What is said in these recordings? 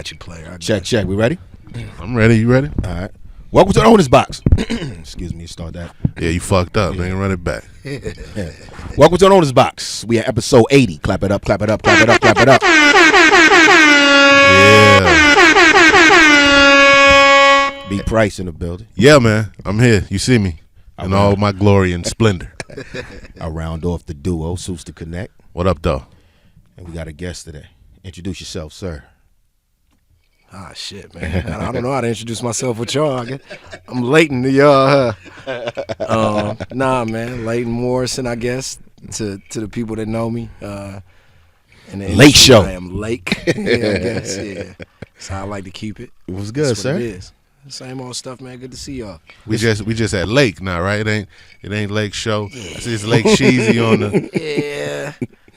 got you, player. Check. We ready? I'm ready. You ready? All right. Welcome to the Owner's Box. Excuse me, start that. Yeah, you fucked up, man. Run it back. Yeah. Welcome to the Owner's Box. We at episode 80. Clap it up, clap it up, clap it up, clap it up. Yeah. B Price in the building. Yeah, man. I'm here. You see me in all my glory and splendor. I round off the duo, Suits to Connect. What up, though? And we got a guest today. Introduce yourself, sir. Ah, shit, man. I don't know how to introduce myself with y'all. I'm Leighton to y'all. Nah, man. Leighton Morrison, I guess, to the people that know me. In the Lake Show. I am Lake. Yeah, I guess. Yeah. That's how I like to keep it. It was good, That's sir. what it is. Same old stuff, man. Good to see y'all. We just at Lake now, right? It ain't Lake Show. I see it's Lake Sheezy on the. Yeah.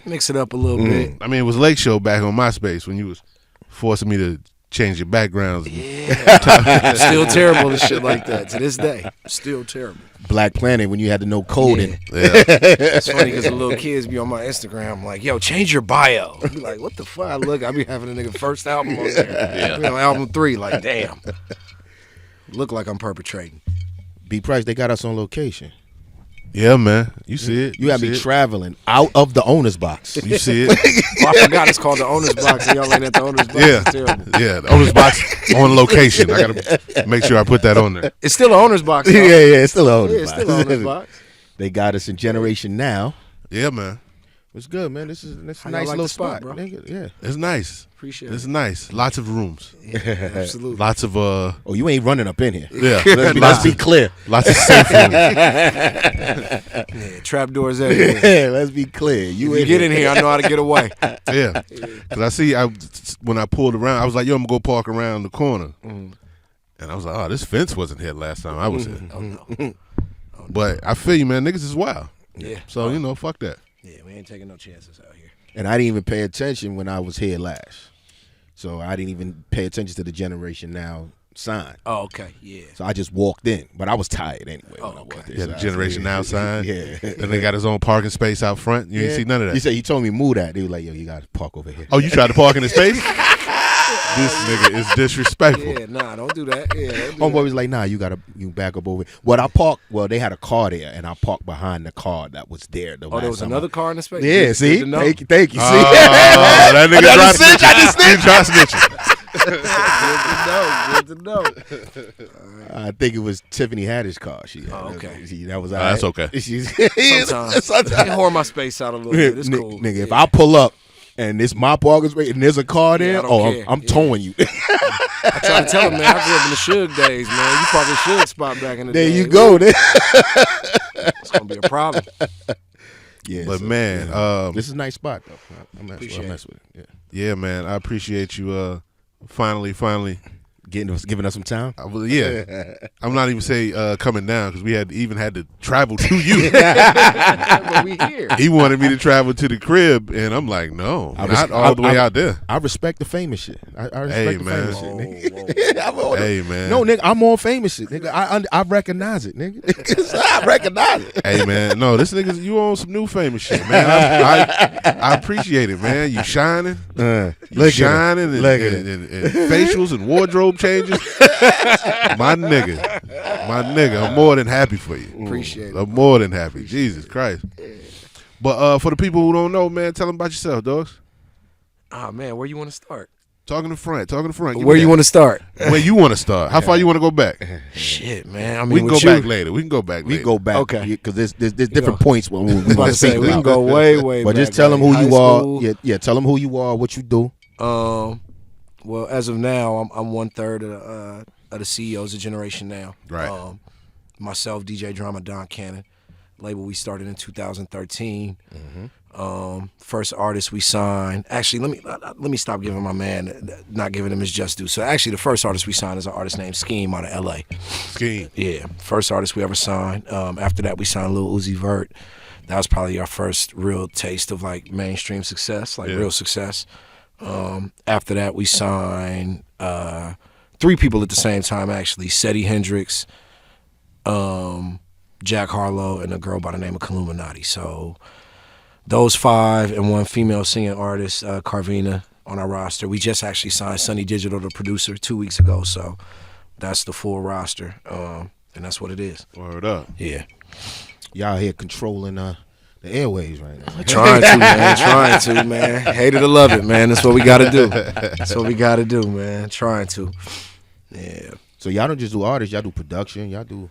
Mix it up a little bit. I mean, it was Lake Show back on MySpace when you was forcing me to change your backgrounds. Yeah. Still terrible and shit like that to this day. Still terrible. Black Planet when you had to know coding. Yeah. It's funny because the little kids be on my Instagram like, yo, change your bio. I be like, what the fuck? Look, I be having a nigga first album on there. Yeah. On album 3, like, damn. Look like I'm perpetrating. B Price, they got us on location. Yeah, man. You see it. You had me traveling out of the Owner's Box. You see it. Oh, I forgot it's called the Owner's Box and y'all ain't at the Owner's Box. Yeah. It's terrible. Yeah, the Owner's Box on location. I got to make sure I put that on there. It's still the Owner's Box. Yeah, it's still the Owner's It's Box. still the Owner's Box. They got us in Generation Now. Yeah, man. It's good, man. This is a nice like little the spot, spot, bro? nigga. Yeah. It's nice. Appreciate It's it. nice. Lots of rooms. Yeah, absolutely. Lots of Oh, you ain't running up in here. yeah. Let's be clear. Lots of safe rooms. Yeah, trap doors everywhere. Let's be clear. You get in here, I know how to get away. Yeah. Because when I pulled around, I was like, yo, I'm going to go park around the corner. And I was like, oh, this fence wasn't here last time I was here. Oh, no. But I feel you, man. Niggas is wild. Yeah. So, fuck that. Yeah, we ain't taking no chances out here. And I didn't even pay attention when I was here last. So I didn't even pay attention to the Generation Now sign. Oh, okay. Yeah. So I just walked in. But I was tired anyway when I okay. walked in. Yeah, the Generation Now sign. Yeah. Then they got his own parking space out front. You ain't see none of that. He told me move that. They were like, yo, you got to park over here. Oh, you tried to park in his space? This nigga is disrespectful. Yeah, nah, don't do that. Yeah, Homeboy was like, nah, you back up over here. Well, they had a car there, and I parked behind the car that was there. Oh, there was another car in the space? Yeah, see? Thank you. See? That nigga tried to snitch. Good to know. I think it was Tiffany Haddish car. Okay. That was that's okay. Sometimes. I can whore my space out a little bit. It's cool. Nigga, if I pull up and it's my parking space and there's a car there, care. I'm towing you. I try to tell him, man, I grew up in the Suge days, man. You parked the Suge spot back in the day. There you go. It's going to be a problem. Yeah, But man, this is a nice spot though. I'm mess with it. Yeah, man, I appreciate you finally Giving us some time. yeah. I'm not even say coming down because we had to travel to you. But we here. He wanted me to travel to the crib, and I'm like, no, not all the way out there. I respect the famous shit. I respect the man. famous shit, nigga. Hey, man. No, nigga, I'm on famous shit, nigga. I recognize it, nigga. I recognize it. Hey, man, no, this nigga, you on some new famous shit, man. I appreciate it, man. You shining. You shining and facials and wardrobe changes. My nigga, I'm more than happy for you. Appreciate it. I'm more than happy. Jesus Christ. But for the people who don't know, man, tell them about yourself, dogs. Oh, man, where you want to start? Talking to front. Where you want to start? Where you want to start? How far you want to go back? Shit, man. I mean, We can go back later. We can go back. We go back. Okay. Because there's different points when we about want to to say, speak we can about. go way, way But back. just tell them who high you school. are. Yeah, tell them who you are, what you do. Well, as of now, I'm 1/3 of the CEOs of Generation Now. Right. Myself, DJ Drama, Don Cannon. Label we started in 2013. First artist we signed. Actually, let me stop giving my man, not giving him his just due. So actually, the first artist we signed is an artist named Scheme out of LA. Scheme. Yeah, first artist we ever signed. After that, we signed Lil Uzi Vert. That was probably our first real taste of like mainstream success, like real success. After that, we signed 3 people at the same time, actually. Seti Hendrix, Jack Harlow, and a girl by the name of Illuminati. So those 5 and 1 female singing artist, Carvina, on our roster. We just actually signed Sunny Digital, the producer, 2 weeks ago. So that's the full roster, and that's what it is. Word up. Yeah. Y'all here controlling the airways right now. Trying to, man. Hate it or love it, man. That's what we got to do. That's what we got to do, man. Trying to. Yeah. So y'all don't just do artists, y'all do production, y'all do.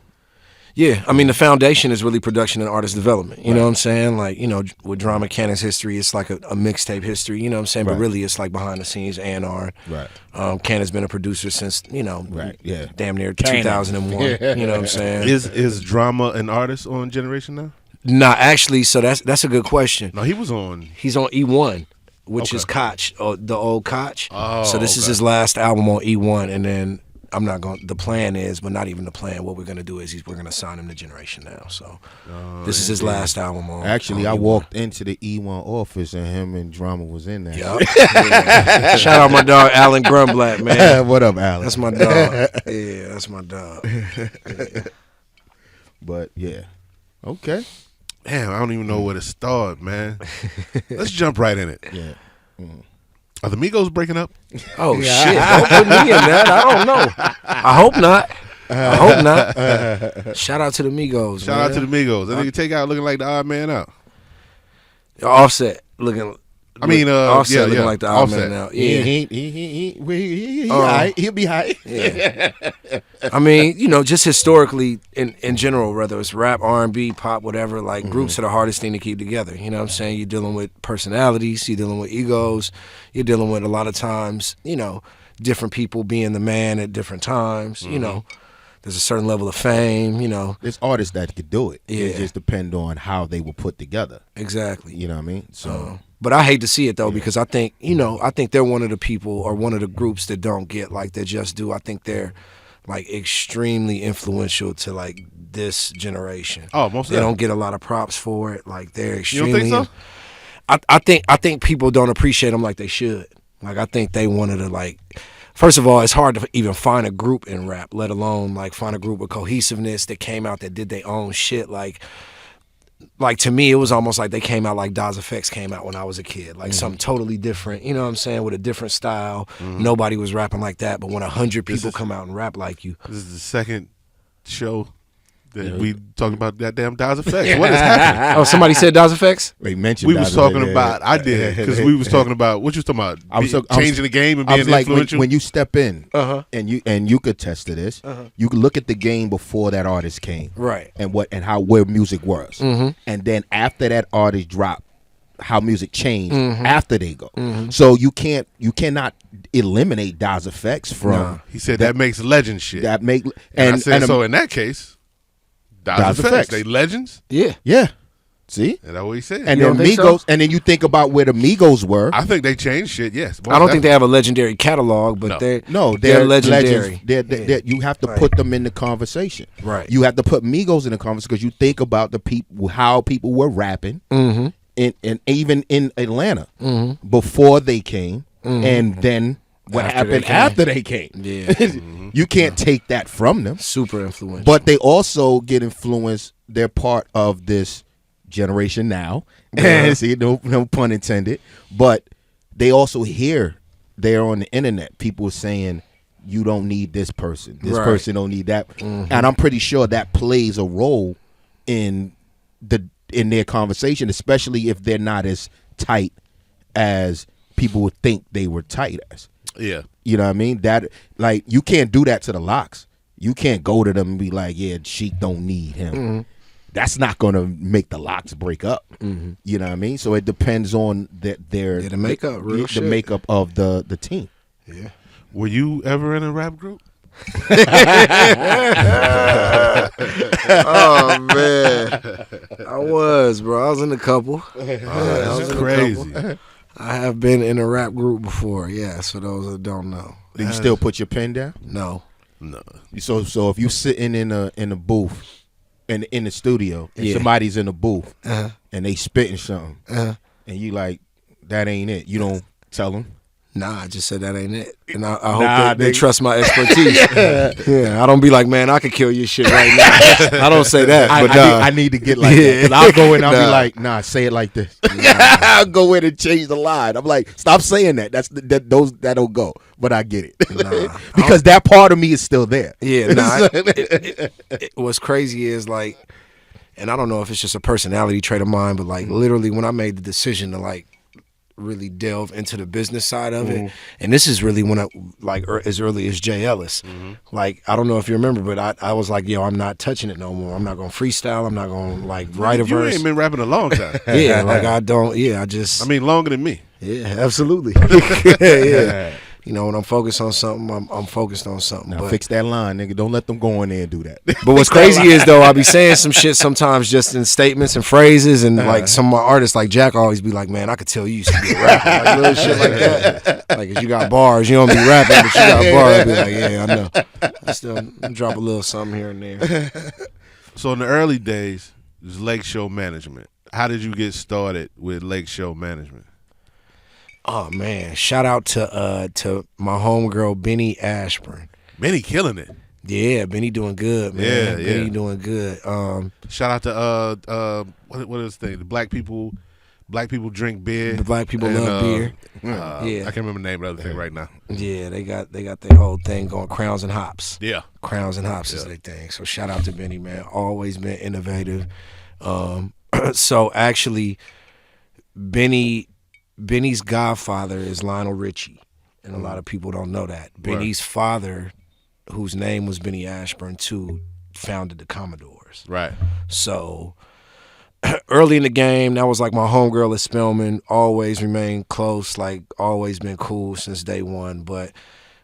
Yeah, I mean, the foundation is really production and artist development. You know what I'm saying? Like, you know, with Drama Cannon's history, it's like a mixtape history, you know what I'm saying? But really, it's like behind the scenes, A&R. Right. Cannon's been a producer since, you know, damn near Cannon. 2001. You know what I'm saying? Is Drama an artist on Generation now? Nah, actually, so that's a good question. No, he was on. He's on E1, which is Koch, the old Koch. So this is his last album on E1, and then the plan is, but not even the plan, what we're going to do is we're going to sign him to Generation Now. So this is his last album on. Actually, on I E1. walked into the E1 office and him and Drama was in there. Yep. Yeah. Shout out my dog, Alan Grumblatt, man. What up, Alan? That's my dog. Yeah, that's my dog. Yeah. But, yeah. Okay. Damn, I don't even know where to start, man. Let's jump right in it. Yeah. Are the Migos breaking up? Oh, shit. Don't put me in that. I don't know. I hope not. I hope not. Shout out to the Migos, Shout out to the Migos. That nigga Take Out looking like the odd man out. Offset looking. Offset looking like the odd Offset. man out. Yeah. He alright. He'll be high. Yeah. I mean, you know, just historically in general, whether it's rap, R&B, pop, whatever, like groups are the hardest thing to keep together. You know what I'm saying? You're dealing with personalities, you're dealing with egos, you're dealing with a lot of times, you know, different people being the man at different times, you know. There's a certain level of fame, you know. There's artists that could do it. Yeah. It just depends on how they were put together. Exactly. You know what I mean? So but I hate to see it though, because I think, you know, I think they're one of the people or one of the groups that don't get like they just do. I think they're like extremely influential to like this generation. Oh, most They don't get a lot of props for it. Like they're You extremely. don't think so? I think people don't appreciate them like they should. Like I think they wanted to like. First of all, it's hard to even find a group in rap, let alone like find a group with cohesiveness that came out that did their own shit. Like to me, it was almost like they came out like Daz Effects came out when I was a kid, like something totally different. You know what I'm saying? With a different style. Nobody was rapping like that. But when 100 people come out and rap like you, This is the second show that we talking about that damn Daz Effects. What is happening? oh, somebody said Daz Effects. they mentioned We was that talking earlier. about. I did because we was talking about what you was talking about. Changing the game and I was being like, influential. when you step in, and you could test to this, you could look at the game before that artist came, Right. and where music was, and then after that artist dropped, how music changed after they go. So you cannot eliminate Daz Effects from He said that makes legend shit. that make and I said, so in that case, Daz Daz Effects, Effects. they legends. Yeah. yeah. See, Is that what he said? and You then don't think Migos, so? and then you think about where the Migos were. I think they changed shit. Yes, I don't think they have a legendary catalog, but they're legendary. They're you have to put them in the conversation. Right. You have to put Migos in the conversation because you think about the people, how people were rapping, and even in Atlanta before they came, and then what happened after they came. Yeah. You can't take that from them. Super influential. But they also get influenced. They're part of this generation now. See, no pun intended. But they also hear, they're on the internet, people saying, you don't need this person. This person don't need that. And I'm pretty sure that plays a role in their conversation, especially if they're not as tight as people would think they were tight as. Yeah. You know what I mean? That, like, you can't do that to the Locks. You can't go to them and be like, yeah, Sheik don't need him. That's not going to make the Locks break up. You know what I mean? So it depends on the makeup, real shit. the makeup of the team. Yeah. Were you ever in a rap group? Oh man, I was, bro. I was in a couple. That's crazy. I have been in a rap group before. Yeah, for those that don't know. Do you still put your pen down? No. No. So if you sitting in a booth in the studio and somebody's in a booth and they spitting something and you like, that ain't it, you don't tell them? Nah, I just said that ain't it. And I hope that they trust my expertise. Yeah, I don't be like, man, I could kill your shit right now. I don't say that. I need to get like that. 'Cause I'll go in and I'll be like, nah, say it like this. I'll go in and change the line. I'm like, stop saying that. That'll go. But I get it. Because that part of me is still there. Yeah, nah. What's crazy is like, and I don't know if it's just a personality trait of mine, but like literally when I made the decision to like really delve into the business side of it, and this is really when I like as early as Jay Ellis. Like I don't know if you remember, but I was like, yo, I'm not touching it no more. I'm not gonna freestyle. I'm not gonna like write a verse. You ain't been rapping a long time. Yeah, like I don't. Yeah, I mean longer than me. Yeah, absolutely. Yeah. You know, when I'm focused on something, I'm focused on something. Now fix that line, nigga. Don't let them go in there and do that. But what's crazy is, though, I be saying some shit sometimes just in statements and phrases, and like some of my artists, like Jack, always be like, man, I could tell you used to be a rapper. Like little shit like that. Like, if you got bars, you don't be rapping, but you got bars. I be like, yeah, I know. I still drop a little something here and there. So in the early days, it was Lake Show Management. How did you get started with Lake Show Management? Oh man! Shout out to my homegirl Benny Ashburn. Benny killing it. Yeah, Benny doing good, man. Benny doing good. Shout out to what is the thing? The black people drink beer. The black people love beer. Yeah, I can't remember the name of the other thing right now. Yeah, they got their whole thing going. Crowns and Hops. Yeah, Crowns and Hops is their thing. So shout out to Benny, man. Always been innovative. So actually, Benny's godfather is Lionel Richie, and a lot of people don't know that. Benny's father, whose name was Benny Ashburn too, founded the Commodores. Right. So early in the game, that was like my homegirl at Spelman. Always remained close, like always been cool since day one. But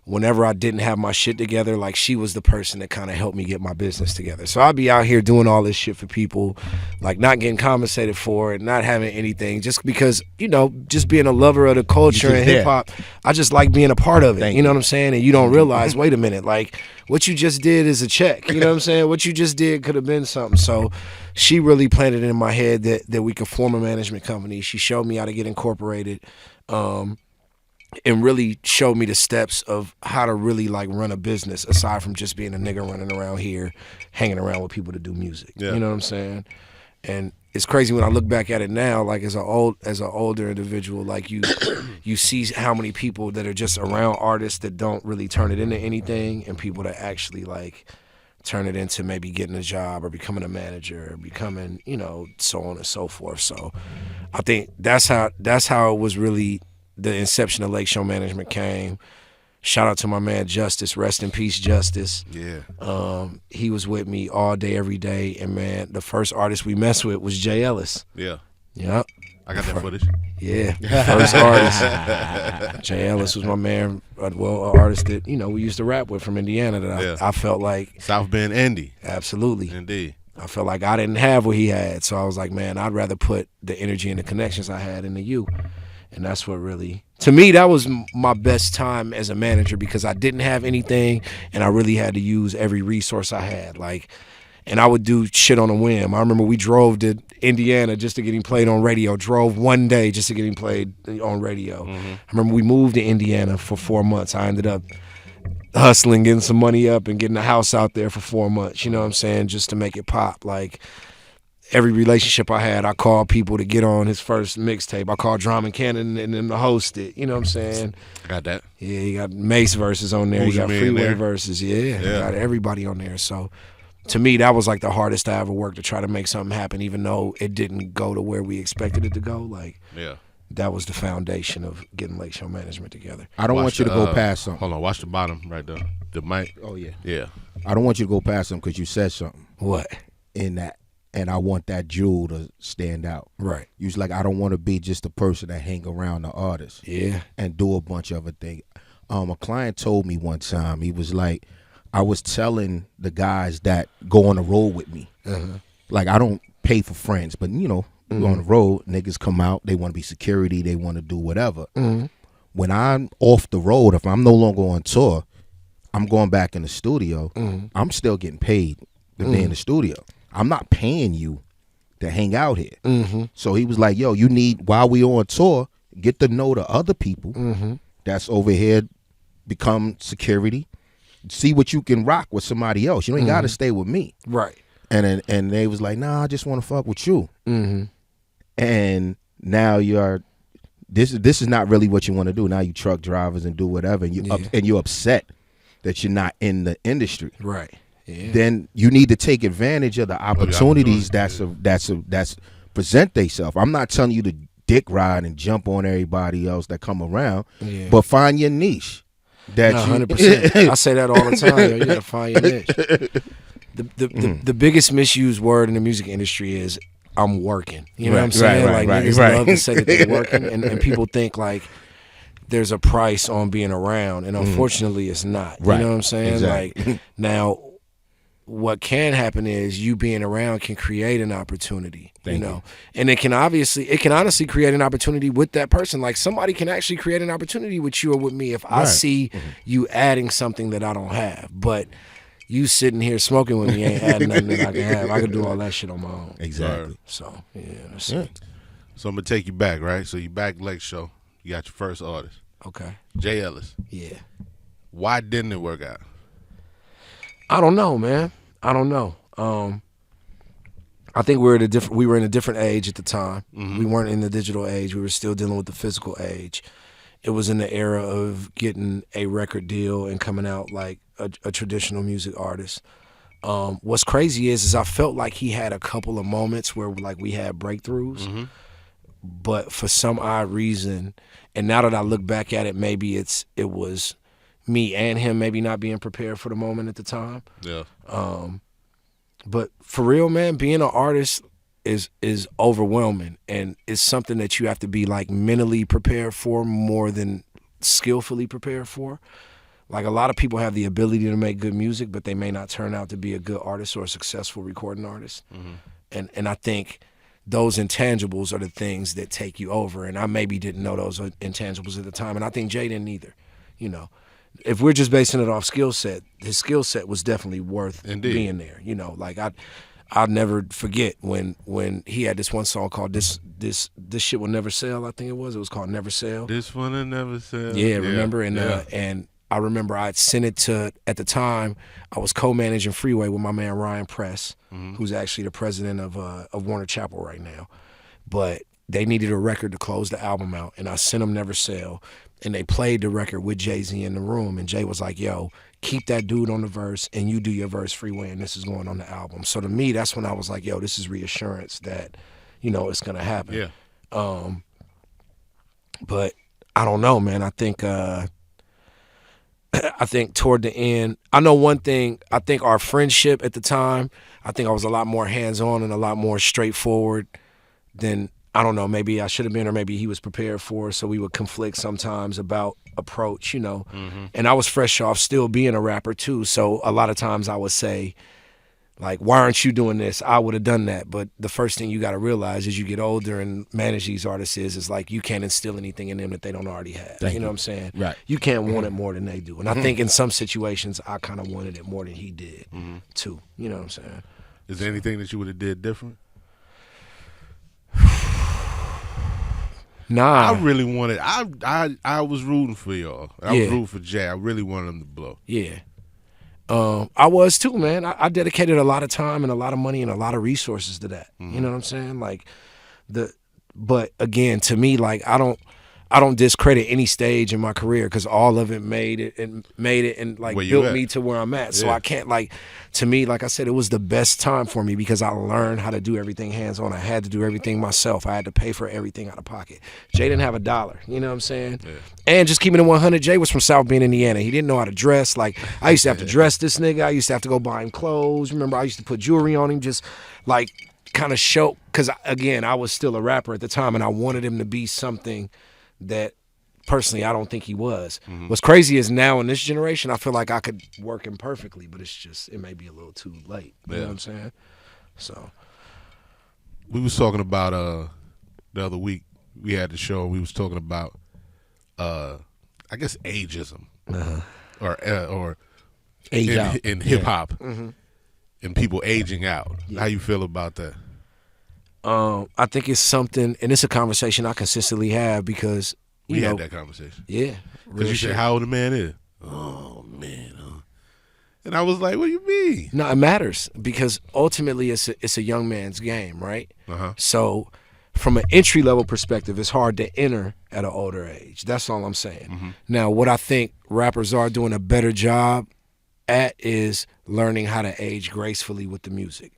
whenever I didn't have my shit together, like she was the person that kind of helped me get my business together. So I'd be out here doing all this shit for people, like not getting compensated for it, not having anything, just because, you know, just being a lover of the culture and hip hop. I just like being a part of it. You know what I'm saying? And you don't realize, wait a minute, like what you just did is a check. You know what I'm saying? What you just did could have been something. So she really planted it in my head that we could form a management company. She showed me how to get incorporated. And really showed me the steps of how to really like run a business aside from just being a nigga running around here, hanging around with people to do music. Yeah. You know what I'm saying? And it's crazy when I look back at it now, like as an older individual, like you see how many people that are just around artists that don't really turn it into anything, and people that actually like turn it into maybe getting a job or becoming a manager or becoming, you know, so on and so forth. So I think that's how it was really. The inception of Lake Show Management came. Shout out to my man Justice, rest in peace, Justice. Yeah. He was with me all day, every day, and man, the first artist we messed with was Jay Ellis. Yeah. Yep. I got that footage. Yeah, first artist. Jay Ellis was my man. Well, an artist that, you know, we used to rap with from Indiana that I felt like South Bend Indy. Absolutely. Indeed. I felt like I didn't have what he had, so I was like, man, I'd rather put the energy and the connections I had into you. And that's what really, to me, that was my best time as a manager, because I didn't have anything and I really had to use every resource I had. Like, and I would do shit on a whim. I remember we drove to Indiana just to get him played on radio. Drove one day just to get him played on radio. I remember we moved to Indiana for 4 months. I ended up hustling, getting some money up and getting a house out there for 4 months, you know what I'm saying, just to make it pop. Like, every relationship I had, I called people to get on his first mixtape. I called Drummond Cannon and them to host it. You know what I'm saying? Got that. Yeah, you got Mace verses on there. You got Freeway verses. Yeah, yeah. You got everybody on there. So to me, that was like the hardest I ever worked to try to make something happen, even though it didn't go to where we expected it to go. Like, yeah, that was the foundation of getting Lake Show Management together. I don't want you to go past something. Hold on, watch the bottom right there. The mic. Oh, yeah. Yeah. I don't want you to go past something because you said something. What? In that. And I want that jewel to stand out. Right. You was like, I don't want to be just a person that hang around the artist. Yeah. And do a bunch of other things. A client told me one time, he was like, I was telling the guys that go on the road with me. Like, I don't pay for friends, but, you know, on the road, niggas come out, they want to be security, they want to do whatever. When I'm off the road, if I'm no longer on tour, I'm going back in the studio, I'm still getting paid to be in the studio. I'm not paying you to hang out here. So he was like, yo, you need, while we on tour, get to know the other people that's over here become security. See what you can rock with somebody else. You ain't got to stay with me. Right. And they was like, nah, I just want to fuck with you. Mm-hmm. And now this is not really what you want to do. Now you truck drivers and do whatever, and you're upset that you're not in the industry. Right. Yeah. Then you need to take advantage of the opportunities that's present themselves. I'm not telling you to dick ride and jump on everybody else that come around, but find your niche. That 100%. I say that all the time. Yo, you gotta find your niche. The biggest misused word in the music industry is I'm working. You know what I'm saying? Niggas love to say that they're working, and people think like there's a price on being around, and unfortunately it's not. You know what I'm saying? Exactly. Like now, what can happen is you being around can create an opportunity. You know, and it can honestly create an opportunity with that person. Like somebody can actually create an opportunity with you or with me if I see you adding something that I don't have. But you sitting here smoking with me ain't adding nothing that I can have. I can do all that shit on my own. Exactly. So yeah, that's it. So I'm gonna take you back, right? So you back Lake Show. You got your first artist. Okay. Jay Ellis. Yeah. Why didn't it work out? I don't know, man. I don't know. I think we were in a different age at the time. We weren't in the digital age. We were still dealing with the physical age. It was in the era of getting a record deal and coming out like a traditional music artist. What's crazy is I felt like he had a couple of moments where like we had breakthroughs, but for some odd reason, and now that I look back at it, maybe it was me and him maybe not being prepared for the moment at the time. Yeah. But for real, man, being an artist is overwhelming, and it's something that you have to be like mentally prepared for more than skillfully prepared for. Like a lot of people have the ability to make good music, but they may not turn out to be a good artist or a successful recording artist. And I think those intangibles are the things that take you over. And I maybe didn't know those intangibles at the time, and I think Jay didn't either. You know, if we're just basing it off skill set, his skill set was definitely worth being there. You know, like I'll never forget when he had this one song called this shit will never sell. I think it was called Never Sell. This one will never sell. Yeah, remember? And I remember I'd sent it to, at the time I was co-managing Freeway with my man Ryan Press, who's actually the president of Warner Chappell right now. But they needed a record to close the album out, and I sent them Never Sell. And they played the record with Jay-Z in the room, and Jay was like, yo, keep that dude on the verse, and you do your verse, Freeway, and this is going on the album. So to me, that's when I was like, yo, this is reassurance that, you know, it's going to happen. Yeah. But I don't know, man. I think toward the end, I know one thing, I think our friendship at the time, I think I was a lot more hands-on and a lot more straightforward than, I don't know, maybe I should have been, or maybe he was prepared for, so we would conflict sometimes about approach, you know. And I was fresh off still being a rapper too, so a lot of times I would say, like, why aren't you doing this? I would have done that. But the first thing you got to realize as you get older and manage these artists is like you can't instill anything in them that they don't already have. You know what I'm saying? Right. You can't want it more than they do. And I think in some situations I kind of wanted it more than he did too. You know what I'm saying? Is there anything that you would have did different? Nah. I really wanted. I was rooting for y'all. I was rooting for Jay. I really wanted him to blow. Yeah. I was too, man. I dedicated a lot of time and a lot of money and a lot of resources to that. You know what I'm saying? Like but again, to me, like I don't discredit any stage in my career because all of it made it and like built me to where I'm at. So I can't, like, to me, like I said, it was the best time for me because I learned how to do everything hands-on. I had to do everything myself. I had to pay for everything out of pocket. Jay didn't have $1, you know what I'm saying? Yeah. And just keeping it 100, Jay was from South Bend, Indiana. He didn't know how to dress. Like, I used to have to dress this nigga. I used to have to go buy him clothes. Remember, I used to put jewelry on him, just like kind of show, because again, I was still a rapper at the time and I wanted him to be something that personally I don't think he was. What's crazy is now in this generation I feel like I could work him perfectly, but it's just, it may be a little too late. You know what I'm saying? So we was talking about the other week we had the show, we was talking about I guess ageism or age out in hip hop and people aging out. How you feel about that? I think it's something, and it's a conversation I consistently have because, We had that conversation. Yeah. Because you said, how old the man is? Oh, man. And I was like, what do you mean? No, it matters because ultimately it's a young man's game, right? So from an entry-level perspective, it's hard to enter at an older age. That's all I'm saying. Now, what I think rappers are doing a better job at is learning how to age gracefully with the music.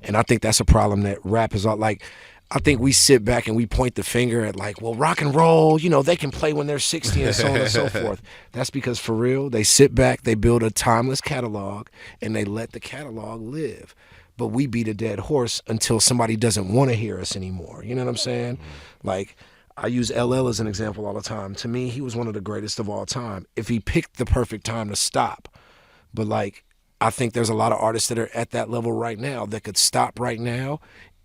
And I think that's a problem that rappers are like. I think we sit back and we point the finger at like, well, rock and roll, they can play when they're 60 and so on and so forth. That's because for real, they sit back, they build a timeless catalog, and they let the catalog live. But we beat a dead horse until somebody doesn't want to hear us anymore. You know what I'm saying? Like, I use LL as an example all the time. To me, he was one of the greatest of all time. If he picked the perfect time to stop. But like, I think there's a lot of artists that are at that level right now that could stop right now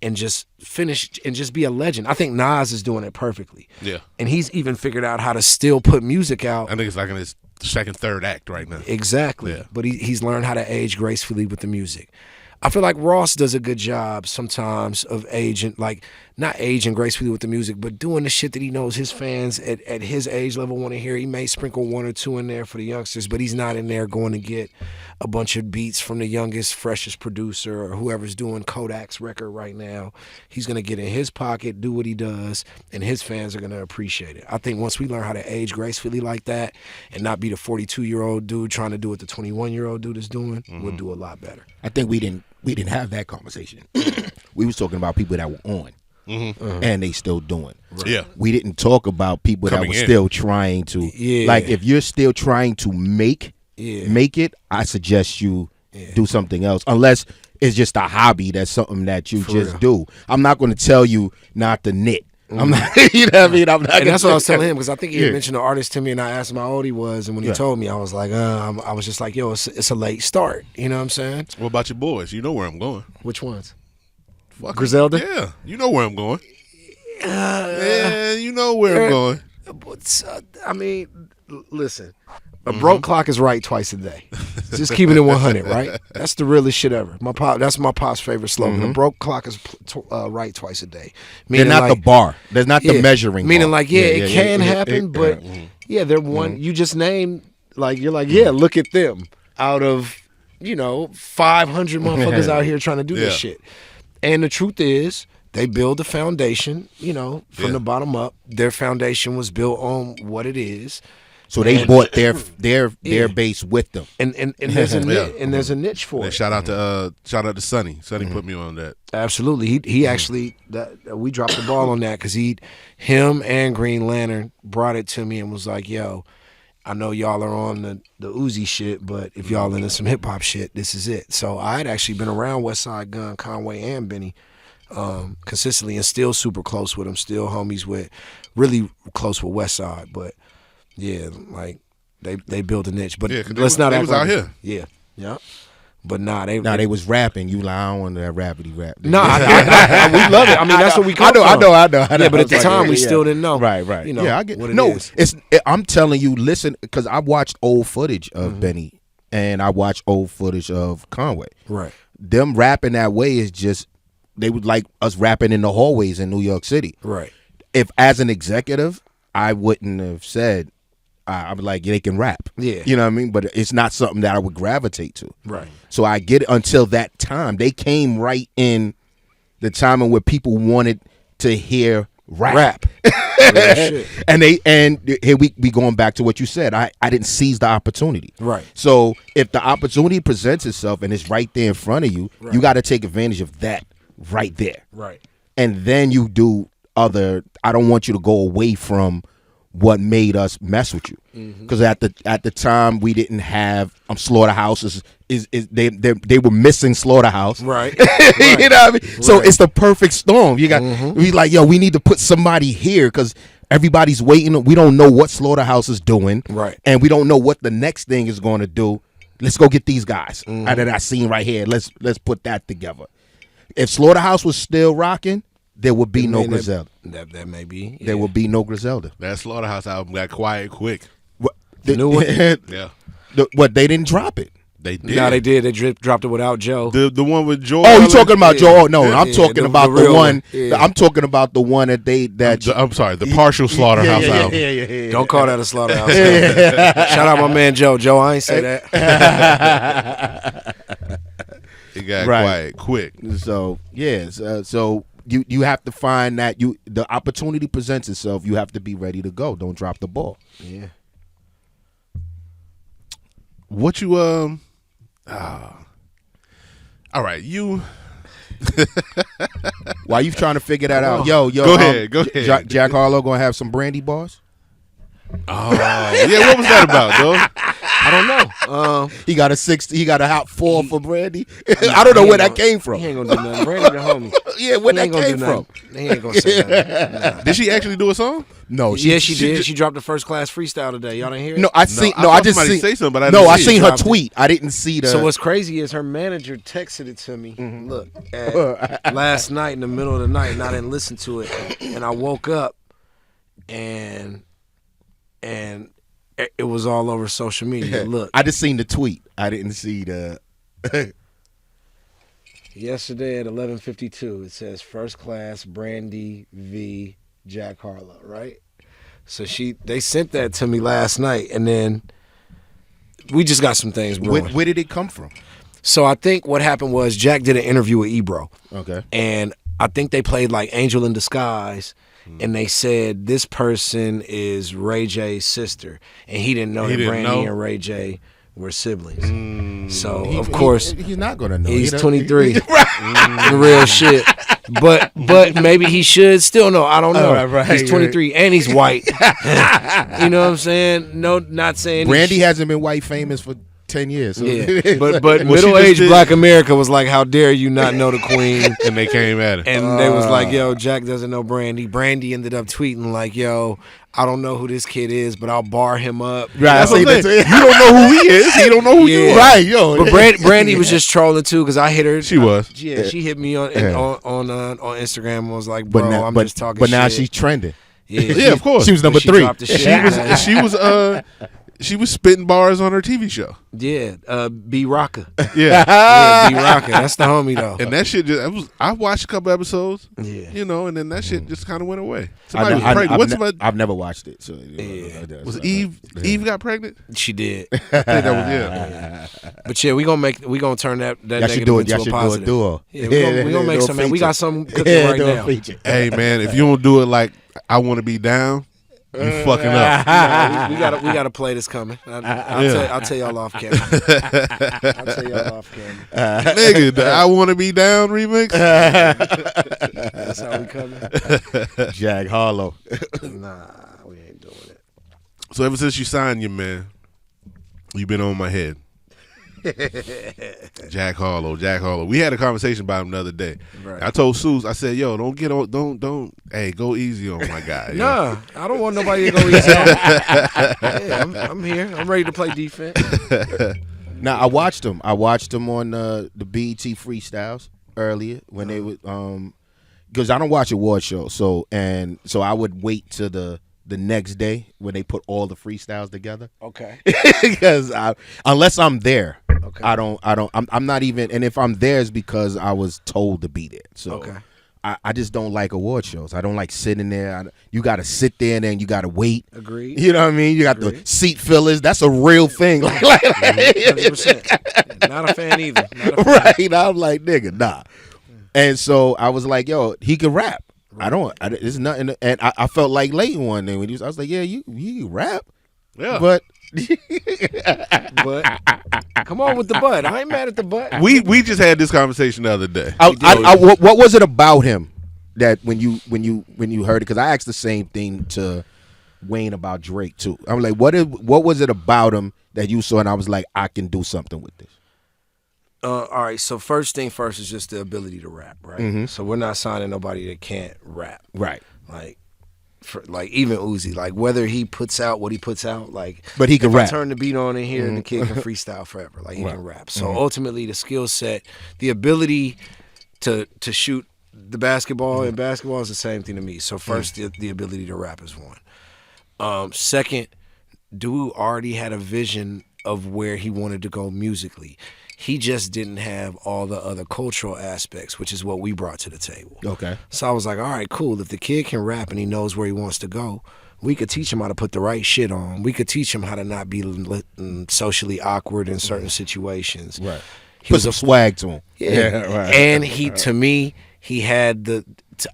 and just finish and just be a legend. I think Nas is doing it perfectly. Yeah. And he's even figured out how to still put music out. I think it's like in his second, third act right now. Exactly. Yeah. But he's learned how to age gracefully with the music. I feel like Ross does a good job sometimes of aging, like not aging gracefully with the music, but doing the shit that he knows his fans at his age level want to hear. He may sprinkle one or two in there for the youngsters, but he's not in there going to get a bunch of beats from the youngest, freshest producer or whoever's doing Kodak's record right now. He's going to get in his pocket, do what he does, and his fans are going to appreciate it. I think once we learn how to age gracefully like that and not be the 42-year-old dude trying to do what the 21-year-old dude is doing, we'll do a lot better. I think we didn't have that conversation. We was talking about people that were on. And they still doing. Right. Yeah. We didn't talk about people that were still trying to. Yeah. Like if you're still trying to make it, I suggest you do something else. Unless it's just a hobby, that's something that you just do. I'm not going to tell you not to knit. I'm not, you know what I mean? I'm not. And that's what I was telling him because I think he had mentioned the artist to me, and I asked him how old he was, and when he told me, I was like, I was just like, yo, it's a late start. You know what I'm saying? What about your boys? You know where I'm going. Which ones? Fuck Griselda? Yeah, you know where I'm going. Yeah, you know where I'm going. I mean, listen. A broke clock is right twice a day. Just keeping it 100, right? That's the realest shit ever. That's my pop's favorite slogan. A broke clock is right twice a day. Meaning they're not the bar. There's not the measuring meaning bar. It can happen, but they're one. You just named, like, you're like, look at them. Out of, 500 motherfuckers out here trying to do this shit. And the truth is, they build a foundation, from the bottom up. Their foundation was built on what it is. So they bought their base with them, and there's a niche for it. Shout out to Sonny. Sonny put me on that. Absolutely, he actually we dropped the ball on that because him and Green Lantern brought it to me and was like, "Yo, I know y'all are on the Uzi shit, but if y'all into some hip hop shit, this is it." So I had actually been around Westside Gun, Conway, and Benny consistently, and still super close with them. Still homies with, really close with Westside, but. Yeah, like they built a niche, but let's not act like out here. Yeah, but they was rapping. You like, I don't want that rapidy rap. No, we love it. I mean, that's what we come from. I know. Yeah, but at the time we still didn't know. Right. I get what it is. I'm telling you, listen, because I watched old footage of Benny and I watched old footage of Conway. Right. Them rapping that way is just they would like us rapping in the hallways in New York City. Right. If as an executive, I wouldn't have said. I was like, they can rap. Yeah. You know what I mean? But it's not something that I would gravitate to. Right. So I get it until that time. They came right in the time in where people wanted to hear rap. and here we going back to what you said. I didn't seize the opportunity. Right. So if the opportunity presents itself and it's right there in front of you, you got to take advantage of that right there. Right. And then you do I don't want you to go away from what made us mess with you, because at the time we didn't have Slaughterhouse they were missing Slaughterhouse, right? You know what I mean? So it's the perfect storm. You got we like, yo, we need to put somebody here because everybody's waiting. We don't know what Slaughterhouse is doing, right? And we don't know what the next thing is going to do. Let's go get these guys out of that scene right here. Let's put that together. If Slaughterhouse was still rocking, there would be no Griselda. That may be. Yeah. There would be no Griselda. That Slaughterhouse album got quiet quick. The new one? Yeah. What, they didn't drop it. They did. No, they did. They dropped it without Joe. The one with Joe. Oh, you talking about Joe? Oh, no, Yeah, I'm talking about the real one. Yeah. I'm talking about the one that I'm sorry, the partial Slaughterhouse album. Yeah. Don't call that a slaughterhouse. Shout out my man Joe. Joe, I ain't say that. It got quiet quick. So so you have to find that the opportunity presents itself. You have to be ready to go. Don't drop the ball. Yeah. What you all right, you. Why you trying to figure that out? Yo. Go ahead. Jack Harlow gonna have some brandy bars. Oh yeah, what was that about, though? I don't know. He got a hot 4 for brandy. I don't know where that came from. He ain't gonna do nothing. Brandy the homie. Yeah, where He that ain't gonna came do from? nothing. He ain't gonna say nothing. Nah. Did she actually do a song? No, Yeah, she did. She dropped the first class freestyle today. Y'all didn't hear it? No, I seen. I No, I thought just somebody seen. say something, but I no, didn't I see seen it. her Dropped it. tweet. I didn't see the. So what's crazy is her manager texted it to me. Look, last night in the middle of the night, and I didn't listen to it. And I woke up, and it was all over social media. Look, I just seen the tweet. I didn't see the. yesterday at 11:52, it says first class Brandy v. Jack Harlow, right? So they sent that to me last night, and then we just got some things brewing. Where did it come from? So I think what happened was Jack did an interview with Ebro. Okay. And I think they played like Angel in Disguise, and they said this person is Ray J's sister, and he didn't know that Brandy and Ray J were siblings. So of course he's not gonna know. he's 23. Real shit. But maybe he should still know. I don't know. Right, he's 23 and he's white. You know what I'm saying? No, not saying Brandy hasn't been white famous for 10 years. So. Yeah, but Well, middle-aged did- Black America was like, "How dare you not know the Queen?" And they came at it. And they was like, "Yo, Jack doesn't know Brandy." Brandy ended up tweeting like, "Yo, I don't know who this kid is, but I'll bar him up." Right, I see that. You don't know who he is. He don't know who you Yeah. are. Right, yo. But Brandy was just trolling too because I hit her. She was. Yeah, she hit me on Instagram and was like, "Bro, I'm just talking But shit." now she's trending. Yeah, of course. She was number She 3. dropped the shit. She was spitting bars on her TV show. Yeah, B Rocka. Yeah. Yeah, B Rocka. That's the homie though. And that shit I watched a couple episodes. Yeah. You know, and then that shit just kind of went away. Somebody was pregnant. I've never watched it. So Was Eve got pregnant? She did. I think that was But yeah, we gonna turn that Y'all negative should do it. into Y'all a should do a positive. duo. Yeah, we gonna make Do a some. Man. We feature. got something cooking right do a now. feature. Hey man, if you don't do it like I Want to Be Down, you fucking up. No, we gotta play this coming. I'll tell y'all off camera. I'll tell y'all off camera. Nigga, the I Want to Be Down remix. That's how we coming. Jack Harlow. Nah, we ain't doing it. So ever since you signed your man, you been on my head. Jack Harlow. We had a conversation about him the other day. Right. I told Suze, I said, "Yo, don't get on, don't. Hey, go easy on my guy." Nah, I don't want nobody to go easy. Yeah, I'm here. I'm ready to play defense. Now I watched him. I watched him on the BET freestyles earlier when they would because I don't watch award shows. So I would wait to the next day when they put all the freestyles together. Okay. Because unless I'm there, Okay. I'm not even. And if I'm there, it's because I was told to be there. So Okay. I just don't like award shows. I don't like sitting there. You got to sit there and then you got to wait. Agreed. You know what I mean? You got the seat fillers. That's a real thing. 100%. Not a fan either. Not a fan. Right. I'm like, nigga, nah. And so I was like, yo, he can rap. There's nothing. And I felt like Leighton one day when I was like, yeah, you can rap. Yeah. But But come on with the butt. I ain't mad at the butt. We just had this conversation the other day. what was it about him that when you heard it? Because I asked the same thing to Wayne about Drake too. I'm like, what was it about him that you saw and I was like, I can do something with this? All right, so first thing first is just the ability to rap, right? Mm-hmm. So we're not signing nobody that can't rap. Right. Like even Uzi, like whether he puts out what he puts out, like But he can if rap. I turn the beat on in here, the kid can freestyle forever. Like he can rap. So ultimately, the skill set, the ability to shoot the basketball and basketball is the same thing to me. So first, the ability to rap is one. Second, dude already had a vision of where he wanted to go musically. He just didn't have all the other cultural aspects, which is what we brought to the table. Okay. So I was like, all right, cool. If the kid can rap and he knows where he wants to go, we could teach him how to put the right shit on. We could teach him how to not be socially awkward in certain situations. Right. He Put some swag to him. Yeah. Right. And to me, he had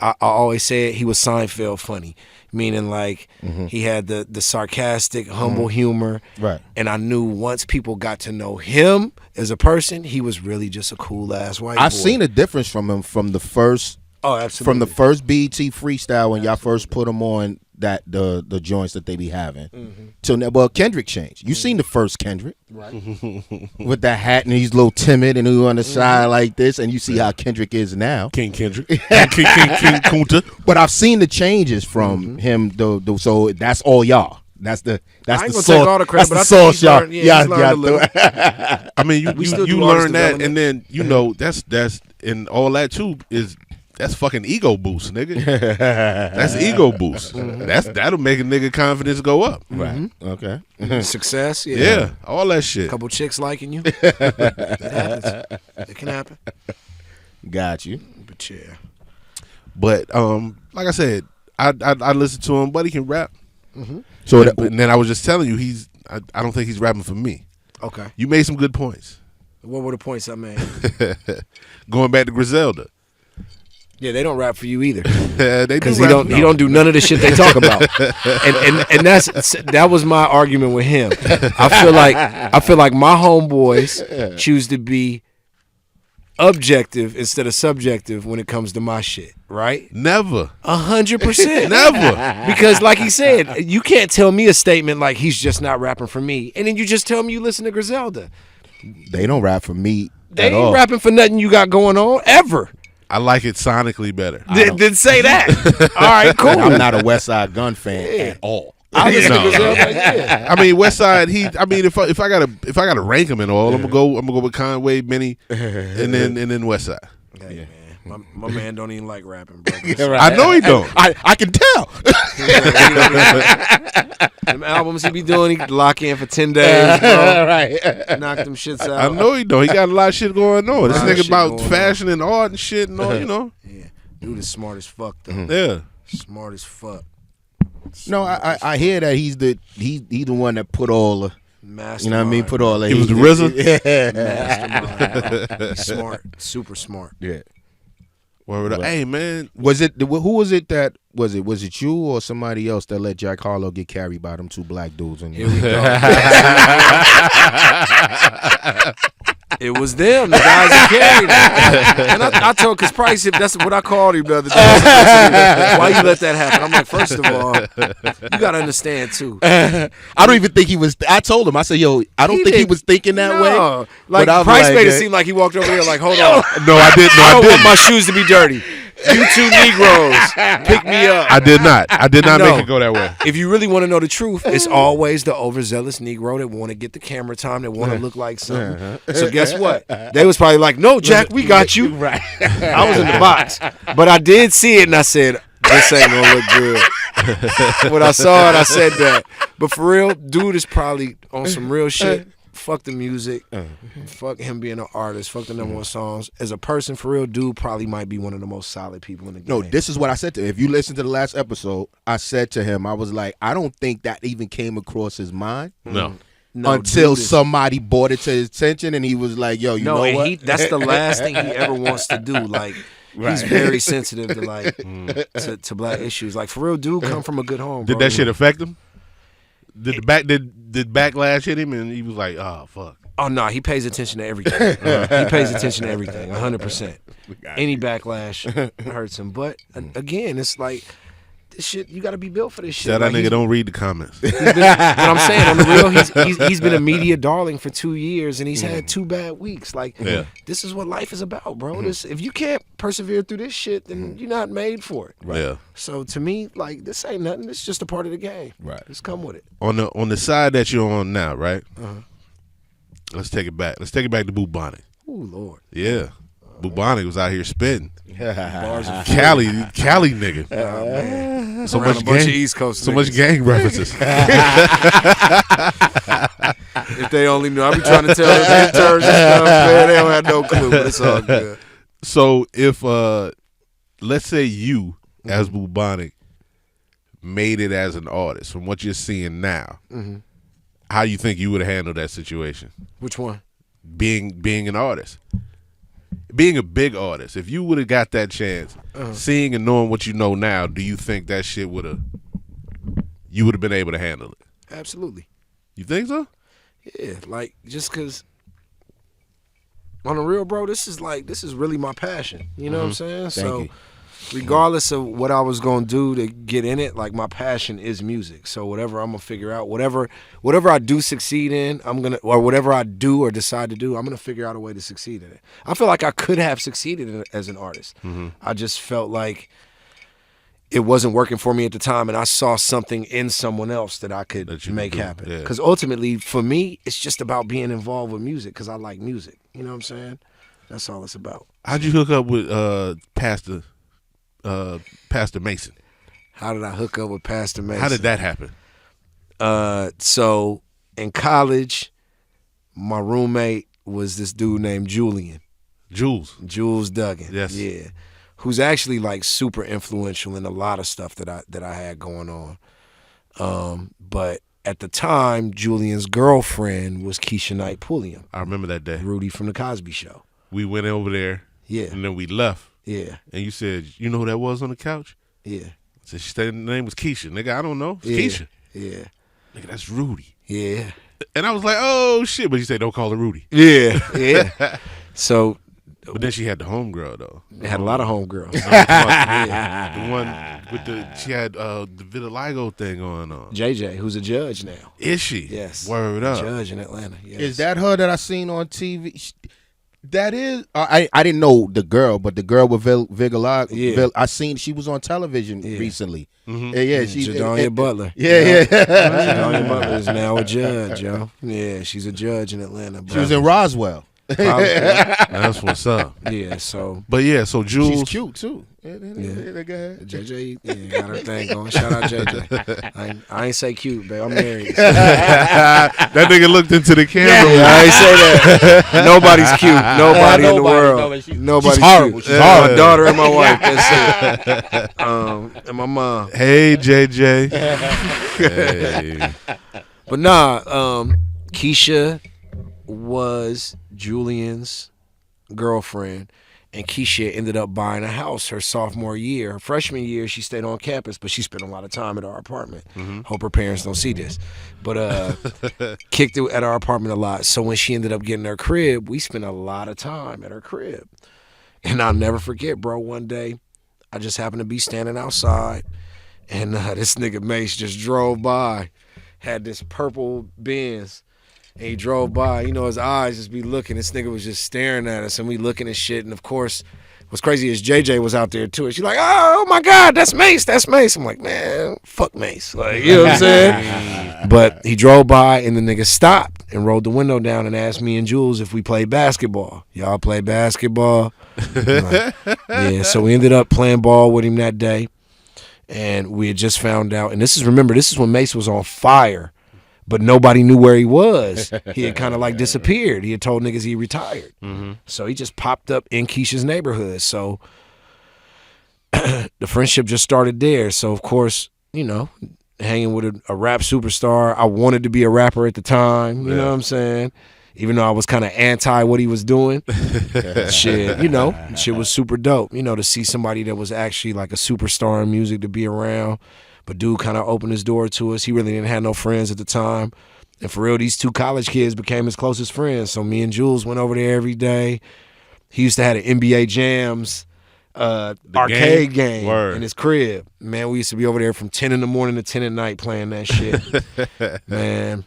I always say it, he was Seinfeld funny. Meaning like he had the sarcastic, humble humor. Right. And I knew once people got to know him as a person, he was really just a cool ass white boy. I've seen a difference from him from the first absolutely. From the first BET freestyle when y'all first put him on the joints that they be having. So now, well, Kendrick changed. You seen the first Kendrick, right? With that hat and he's a little timid and he on the side like this, and you see how Kendrick is now, King Kendrick, King Kunta. But I've seen the changes from him. So that's all y'all. That's the I ain't the gonna take all the credit, but I think he's learned, he's learned a little. I mean, you learn that, and then that's and all that too is. That's fucking ego boost, nigga. That's ego boost. That'll make a nigga confidence go up. Right. Okay. Success. Yeah. All that shit. Couple chicks liking you. It happens. It can happen. Got you. But yeah. But like I said, I listened to him, but he can rap. So and then I was just telling you, I don't think he's rapping for me. Okay. You made some good points. What were the points I made? Going back to Griselda. Yeah, they don't rap for you either. Because he don't do none of the shit they talk about. and that was my argument with him. I feel like my homeboys choose to be objective instead of subjective when it comes to my shit, right? Never. 100%. Never. Because like he said, you can't tell me a statement like he's just not rapping for me, and then you just tell me you listen to Griselda. They don't rap for me. They ain't rapping for nothing you got going on ever. I like it sonically better. Didn't say that. All right, cool. I'm not a West Side Gun fan at all. I listen to Griselda. Yeah. I mean, West Side. If I gotta rank them and all, I'm gonna go with Conway, Benny, and then West Side. Hey, man. My man don't even like rapping, bro. I know he don't. I can tell. Them albums he be doing, he could lock in for 10 days, bro. Right. Knock them shits out. I know he don't. He got a lot of shit going on. This Lot of nigga shit about going fashion and art and shit and all, Yeah. Dude is smart as fuck, though. Yeah. Smart as fuck. No, I hear that he's the one that put all the Mastermind. you know what I mean. Put all the He was the RZA? Yeah. Mastermind. He's smart. Super smart. Yeah. Hey man, who was it that was it you or somebody else that let Jack Harlow get carried by them two black dudes? Here we go. It was them, the guys that carried him. And I told, because Price, that's what I called him the other day. Why you let that happen? I'm like, first of all, you got to understand, too. I don't even think he was. I told him, I said, yo, I don't think he was thinking that way. Like, but Price made it seem like he walked over there like, hold on. no, I didn't. I don't want my shoes to be dirty. You two Negroes, pick me up. I did not No. make it go that way. If you really want to know the truth, it's always the overzealous Negro that want to get the camera time, that want to look like something. So guess what? They was probably like, no, Jack, we got you. Right. I was in the box. But I did see it, and I said, this ain't going to look good. When I saw it, I said that. But for real, dude is probably on some real shit. Fuck the music. Fuck him being an artist. Fuck the number one songs. As a person, for real, dude probably might be one of the most solid people in the game. No, this is what I said to him. If you listen to the last episode, I said to him, I was like, I don't think that even came across his mind. No, until somebody brought it to his attention, and he was like, yo, you know what? That's the last thing he ever wants to do. Like, he's very sensitive to like to black issues. Like, for real, dude come from a good home, bro. Did that shit affect him? Did backlash hit him and he was like, oh fuck? Oh no, he pays attention to everything. He pays attention to everything, 100%. Any backlash hurts him. But again, it's like this shit. You got to be built for this shit. That nigga don't read the comments. But I'm saying, on the real, he's been a media darling for 2 years, and he's had 2 bad weeks. Like, this is what life is about, bro. If you can't persevere through this shit, then you're not made for it. Right. Yeah. So to me, like, this ain't nothing. It's just a part of the game. Right. Just come with it. On the side that you're on now, right? Let's take it back. Let's take it back to Bubonic. Oh Lord. Yeah. Bubonic was out here spitting. Bars of Cali nigga. Man. So Around much a bunch gang, of East Coast so niggas. much gang references. If they only knew. I be trying to tell them interns and stuff, man. They don't have no clue, but it's all good. So if let's say you as Bubonic made it as an artist from what you're seeing now, how you think you would have handled that situation? Which one? Being an artist. Being a big artist. If you would have got that chance, seeing and knowing what you know now, do you think that shit you would have been able to handle it? Absolutely. You think so? Yeah, like just because on the real, bro, this is really my passion. You know what I'm saying? Thank you. Regardless of what I was gonna do to get in it, like my passion is music. So whatever I'm gonna figure out, whatever I do succeed in, or whatever I do or decide to do, I'm gonna figure out a way to succeed in it. I feel like I could have succeeded in it as an artist. I just felt like it wasn't working for me at the time, and I saw something in someone else that I could make happen. Because ultimately, for me, it's just about being involved with music because I like music. You know what I'm saying? That's all it's about. How'd you hook up with Pastor Mason? How did I hook up with Pastor Mason? How did that happen? So in college, my roommate was this dude named Julian. Jules Duggan. Yes. Yeah. Who's actually like super influential in a lot of stuff that I had going on. But at the time, Julian's girlfriend was Keisha Knight Pulliam. I remember that day. Rudy from The Cosby Show. We went over there. Yeah. And then we left. Yeah. And you said, you know who that was on the couch? Yeah. I said, she said the name was Keisha. Nigga, I don't know. It's Keisha. Yeah. Nigga, that's Rudy. Yeah. And I was like, oh, shit. But you said, don't call her Rudy. Yeah. Yeah. So. But then she had the homegirl, though. They had a lot of homegirls. The one with she had the vitiligo thing going on. JJ, who's a judge now. Is she? Yes. Word up. Judge in Atlanta. Yes. Is that her that I seen on TV? That is. I didn't know the girl, but the girl with vitiligo. Yeah. I seen she was on television recently. Mm-hmm. Yeah, she's Jadania Butler. Yeah. Jadania Butler is now a judge, yo. Yeah, she's a judge in Atlanta. Bro. She was in Roswell. That's what's up. Yeah, so. But yeah, so Jules. She's cute too. Yeah. JJ, got her thing going. Shout out JJ. I ain't say cute, babe. I'm married. That nigga looked into the camera. Yeah, I ain't say that. Nobody's cute. Nobody in the world. Nobody's she's horrible. cute. She's horrible. My daughter and my wife. That's it. And my mom. Hey, JJ. Hey. But nah, Keisha was Julian's girlfriend, and Keisha ended up buying a house her sophomore year. Her freshman year, she stayed on campus, but she spent a lot of time at our apartment. Hope her parents don't see this. But kicked it at our apartment a lot. So when she ended up getting her crib, we spent a lot of time at her crib. And I'll never forget, bro, one day, I just happened to be standing outside, and this nigga Mace just drove by, had this purple Benz. And he drove by, you know, his eyes just be looking. This nigga was just staring at us, and we looking at shit. And of course, what's crazy is JJ was out there too. And she's like, oh my God, that's Mace, that's Mace. I'm like, man, fuck Mace. Like, you know what I'm saying? But he drove by, and the nigga stopped and rolled the window down and asked me and Jules if we played basketball. Y'all play basketball? Like, yeah, so we ended up playing ball with him that day. And we had just found out, and this is when Mace was on fire. But nobody knew where he was. He had kind of like disappeared. He had told niggas he retired. So he just popped up in Keisha's neighborhood. So the friendship just started there. So, of course, you know, hanging with a rap superstar. I wanted to be a rapper at the time. You know what I'm saying? Even though I was kind of anti what he was doing. Shit, you know, shit was super dope. You know, to see somebody that was actually like a superstar in music to be around. But dude kind of opened his door to us. He really didn't have no friends at the time. And for real, these two college kids became his closest friends. So me and Jules went over there every day. He used to have an NBA Jams arcade game in his crib. Man, we used to be over there from 10 in the morning to 10 at night playing that shit. Man.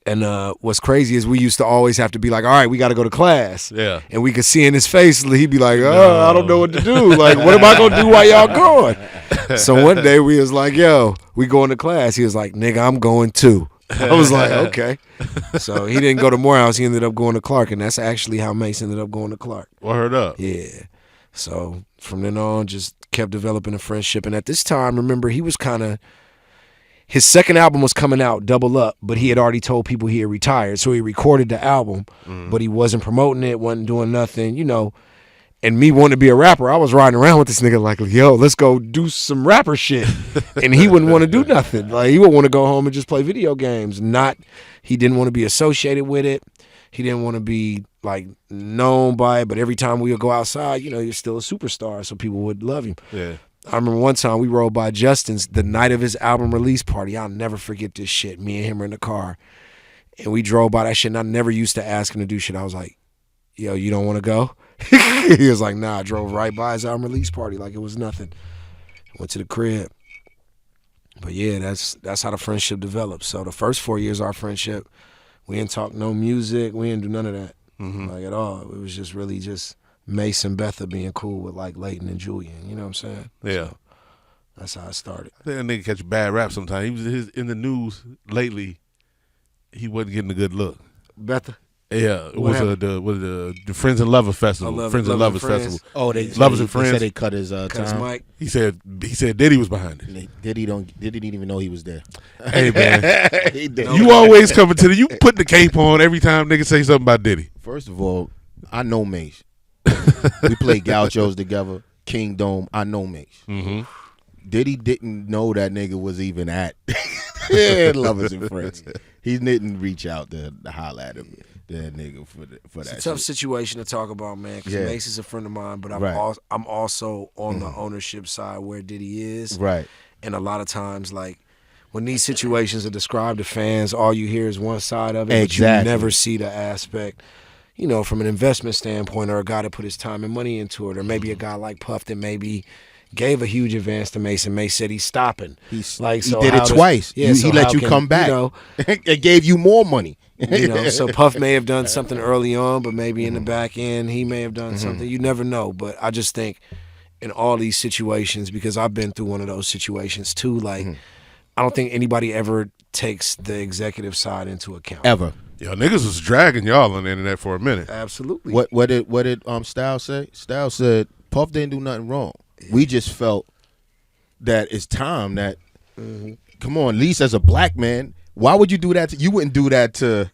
And what's crazy is we used to always have to be like, all right, we got to go to class. Yeah. And we could see in his face, he'd be like, I don't know what to do. Like, what am I going to do while y'all going? So one day we was like, yo, we going to class. He was like, nigga, I'm going too. I was like, okay. So he didn't go to Morehouse. He ended up going to Clark. And that's actually how Mace ended up going to Clark. Word up. Yeah. So from then on, just kept developing a friendship. And at this time, remember, he was kind of, his second album was coming out, Double Up, but he had already told people he had retired. So he recorded the album, but he wasn't promoting it, wasn't doing nothing, you know. And me wanting to be a rapper, I was riding around with this nigga like, yo, let's go do some rapper shit. And he wouldn't want to do nothing. Like, he would want to go home and just play video games. He didn't want to be associated with it. He didn't want to be, like, known by it. But every time we would go outside, you know, you're still a superstar, so people would love him. Yeah. I remember one time we rode by Justin's the night of his album release party. I'll never forget this shit. Me and him were in the car. And we drove by that shit, and I never used to ask him to do shit. I was like, yo, you don't want to go? He was like, nah. I drove right by his album release party like it was nothing. Went to the crib. But yeah, that's how the friendship developed. So the first 4 years of our friendship, we didn't talk no music. We didn't do none of that, like at all. It was just really just Mace and Betha being cool with like Leighton and Julian. You know what I'm saying? Yeah. So that's how it started. I think that nigga catch a bad rap sometimes. He was in the news lately. He wasn't getting a good look. Betha? Yeah, it was the Friends and Lovers Festival. Friends and Lovers Festival. Oh, they Lovers and Friends. They said they cut his time. Mike. He said Diddy was behind it. Diddy didn't even know he was there. Hey man, He did. you always coming to you put the cape on every time niggas say something about Diddy. First of all, I know Mace. We played gauchos together. King Dome. I know Mace. Diddy didn't know that nigga was even at Lovers and Friends. He didn't reach out to holler at him. That nigga for that. It's a tough situation to talk about, man. Because Mace is a friend of mine, but I'm also on the ownership side where Diddy is. Right. And a lot of times, like when these situations are described to fans, all you hear is one side of it, but you never see the aspect. You know, from an investment standpoint, or a guy that put his time and money into it, or maybe a guy like Puff that maybe gave a huge advance to Mace, and Mace said he's stopping. He did it twice. Yeah, he let you come back. You know, it gave you more money. You know, so Puff may have done something early on, but maybe in the back end he may have done something. You never know. But I just think in all these situations, because I've been through one of those situations too, like I don't think anybody ever takes the executive side into account. Ever. Yo, niggas was dragging y'all on the internet for a minute. Absolutely. What did Styles say? Styles said Puff didn't do nothing wrong. We just felt that it's time that come on, at least as a black man, why would you do that? You wouldn't do that to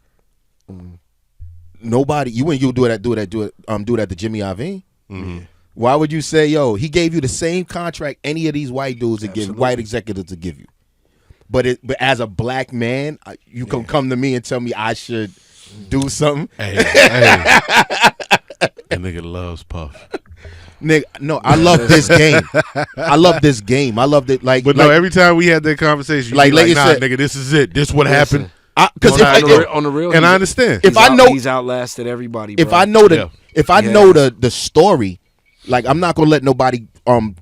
nobody. You wouldn't do that to Jimmy Iovine. Why would you say, yo, he gave you the same contract any of these white dudes that give white executives to give you? But as a black man, you can come to me and tell me I should do something. Hey. That nigga loves Puff. Nigga, no, I love this game. I love this game. I loved it. But no, every time we had that conversation, you like nah, said, nigga, this is it. This what happened. Because on the real, and I understand. If he's outlasted everybody. Bro. If I know the story, like I'm not gonna let nobody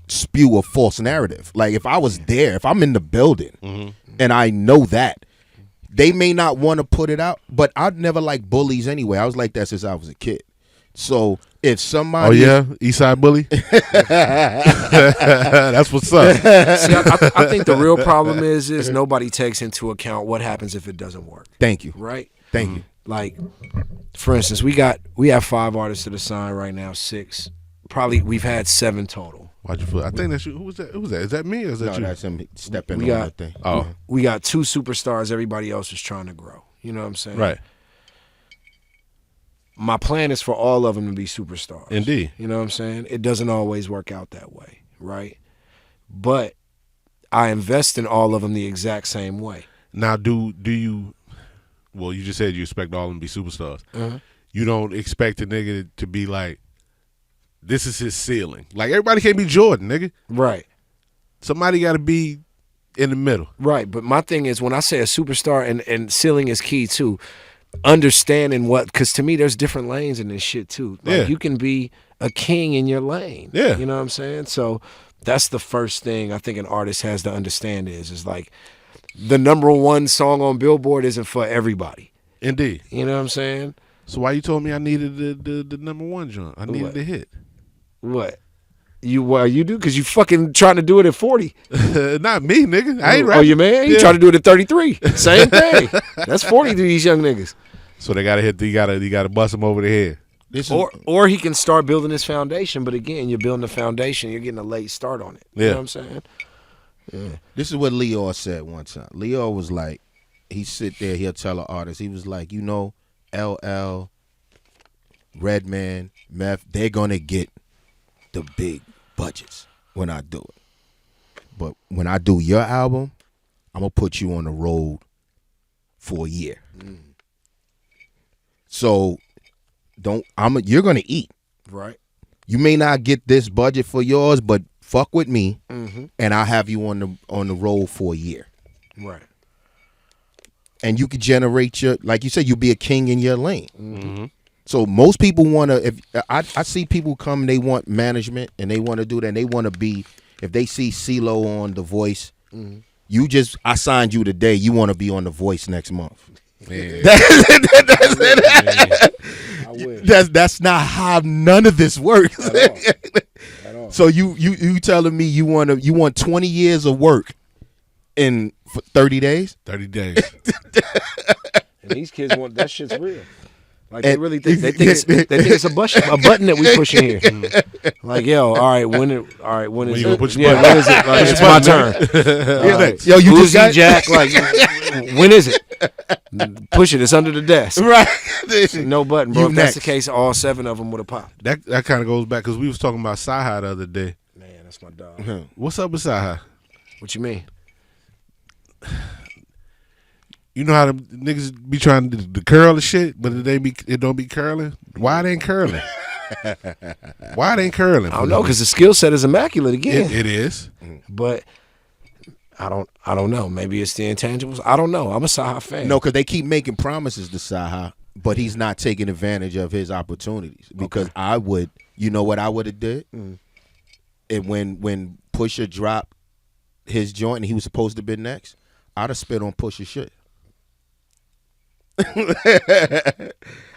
spew a false narrative. Like if I was there, if I'm in the building, and I know that. They may not want to put it out, but I'd never like bullies anyway. I was like that since I was a kid. So if somebody, Eastside bully, that's what's up. See, I think the real problem is nobody takes into account what happens if it doesn't work. Thank you. Right? Thank you. Like, for instance, we have 5 artists that are signed right now, 6. Probably we've had 7 total. Why'd you feel? I think that's you. Who was that? Is that me or is that you? No, that's him stepping on that thing. Oh, we got 2 superstars. Everybody else is trying to grow. You know what I'm saying? Right. My plan is for all of them to be superstars. Indeed. You know what I'm saying? It doesn't always work out that way, right? But I invest in all of them the exact same way. Now, do you? Well, you just said you expect all of them to be superstars. You don't expect a nigga to be like, this is his ceiling. Like everybody can't be Jordan, nigga. Right. Somebody got to be in the middle. Right. But my thing is when I say a superstar, and ceiling is key too. Understanding because to me there's different lanes in this shit too. Like you can be a king in your lane. Yeah. You know what I'm saying? So that's the first thing I think an artist has to understand is like the #1 song on Billboard isn't for everybody. Indeed. You know what I'm saying? So why you told me I needed the #1 joint? I needed the hit. What? You do? Because you fucking trying to do it at 40. Not me, nigga. I ain't rapping. Oh, your man? You trying to do it at 33. Same thing. That's 40 to these young niggas. So they gotta you gotta bust him over the head. Or he can start building his foundation, but again, you're building a foundation, you're getting a late start on it. You know what I'm saying? This is what Leo said one time. Leo was like, he sit there, he'll tell an artist, he was like, LL, Redman, Meth, they're gonna get the big budgets when I do it. But when I do your album, I'm gonna put you on the road for a year. So you're gonna eat. Right. You may not get this budget for yours, but fuck with me, and I'll have you on the road for a year. Right. And you could generate like you said, you'll be a king in your lane. Mm-hmm. So most people want to. If I see people come, they want management and they want to do that. And they want to be. If they see CeeLo on The Voice, I signed you today. You want to be on The Voice next month. That's not how none of this works. At all. So you telling me you want 20 years of work in 30 days? 30 days. And these kids want that shit's real. Like they really think it's a button that we push in here. Like, yo, all right, when is you gonna it? put your Yeah, button? when is it? Like, it's my turn. Right. Yo, you just Uzi got Jack. Like, when is it? Push it. It's under the desk. right. No button, bro. You If that's the next. case, all 7 of them would have popped. That kind of goes back because we was talking about Sci-Hi the other day. Man, that's my dog. What's up with Sci-Hi? What you mean? You know how the niggas be trying to curl the shit, but it don't be curling? Why it ain't curling? Why it ain't curling? I don't know, because the skill set is immaculate again. It is. But I don't know. Maybe it's the intangibles. I don't know. I'm a Sci-Hi fan. No, because they keep making promises to Sci-Hi, but he's not taking advantage of his opportunities. Because I would, you know what I would have did? And when Pusha dropped his joint and he was supposed to be next, I'd have spit on Pusha's shit. I'd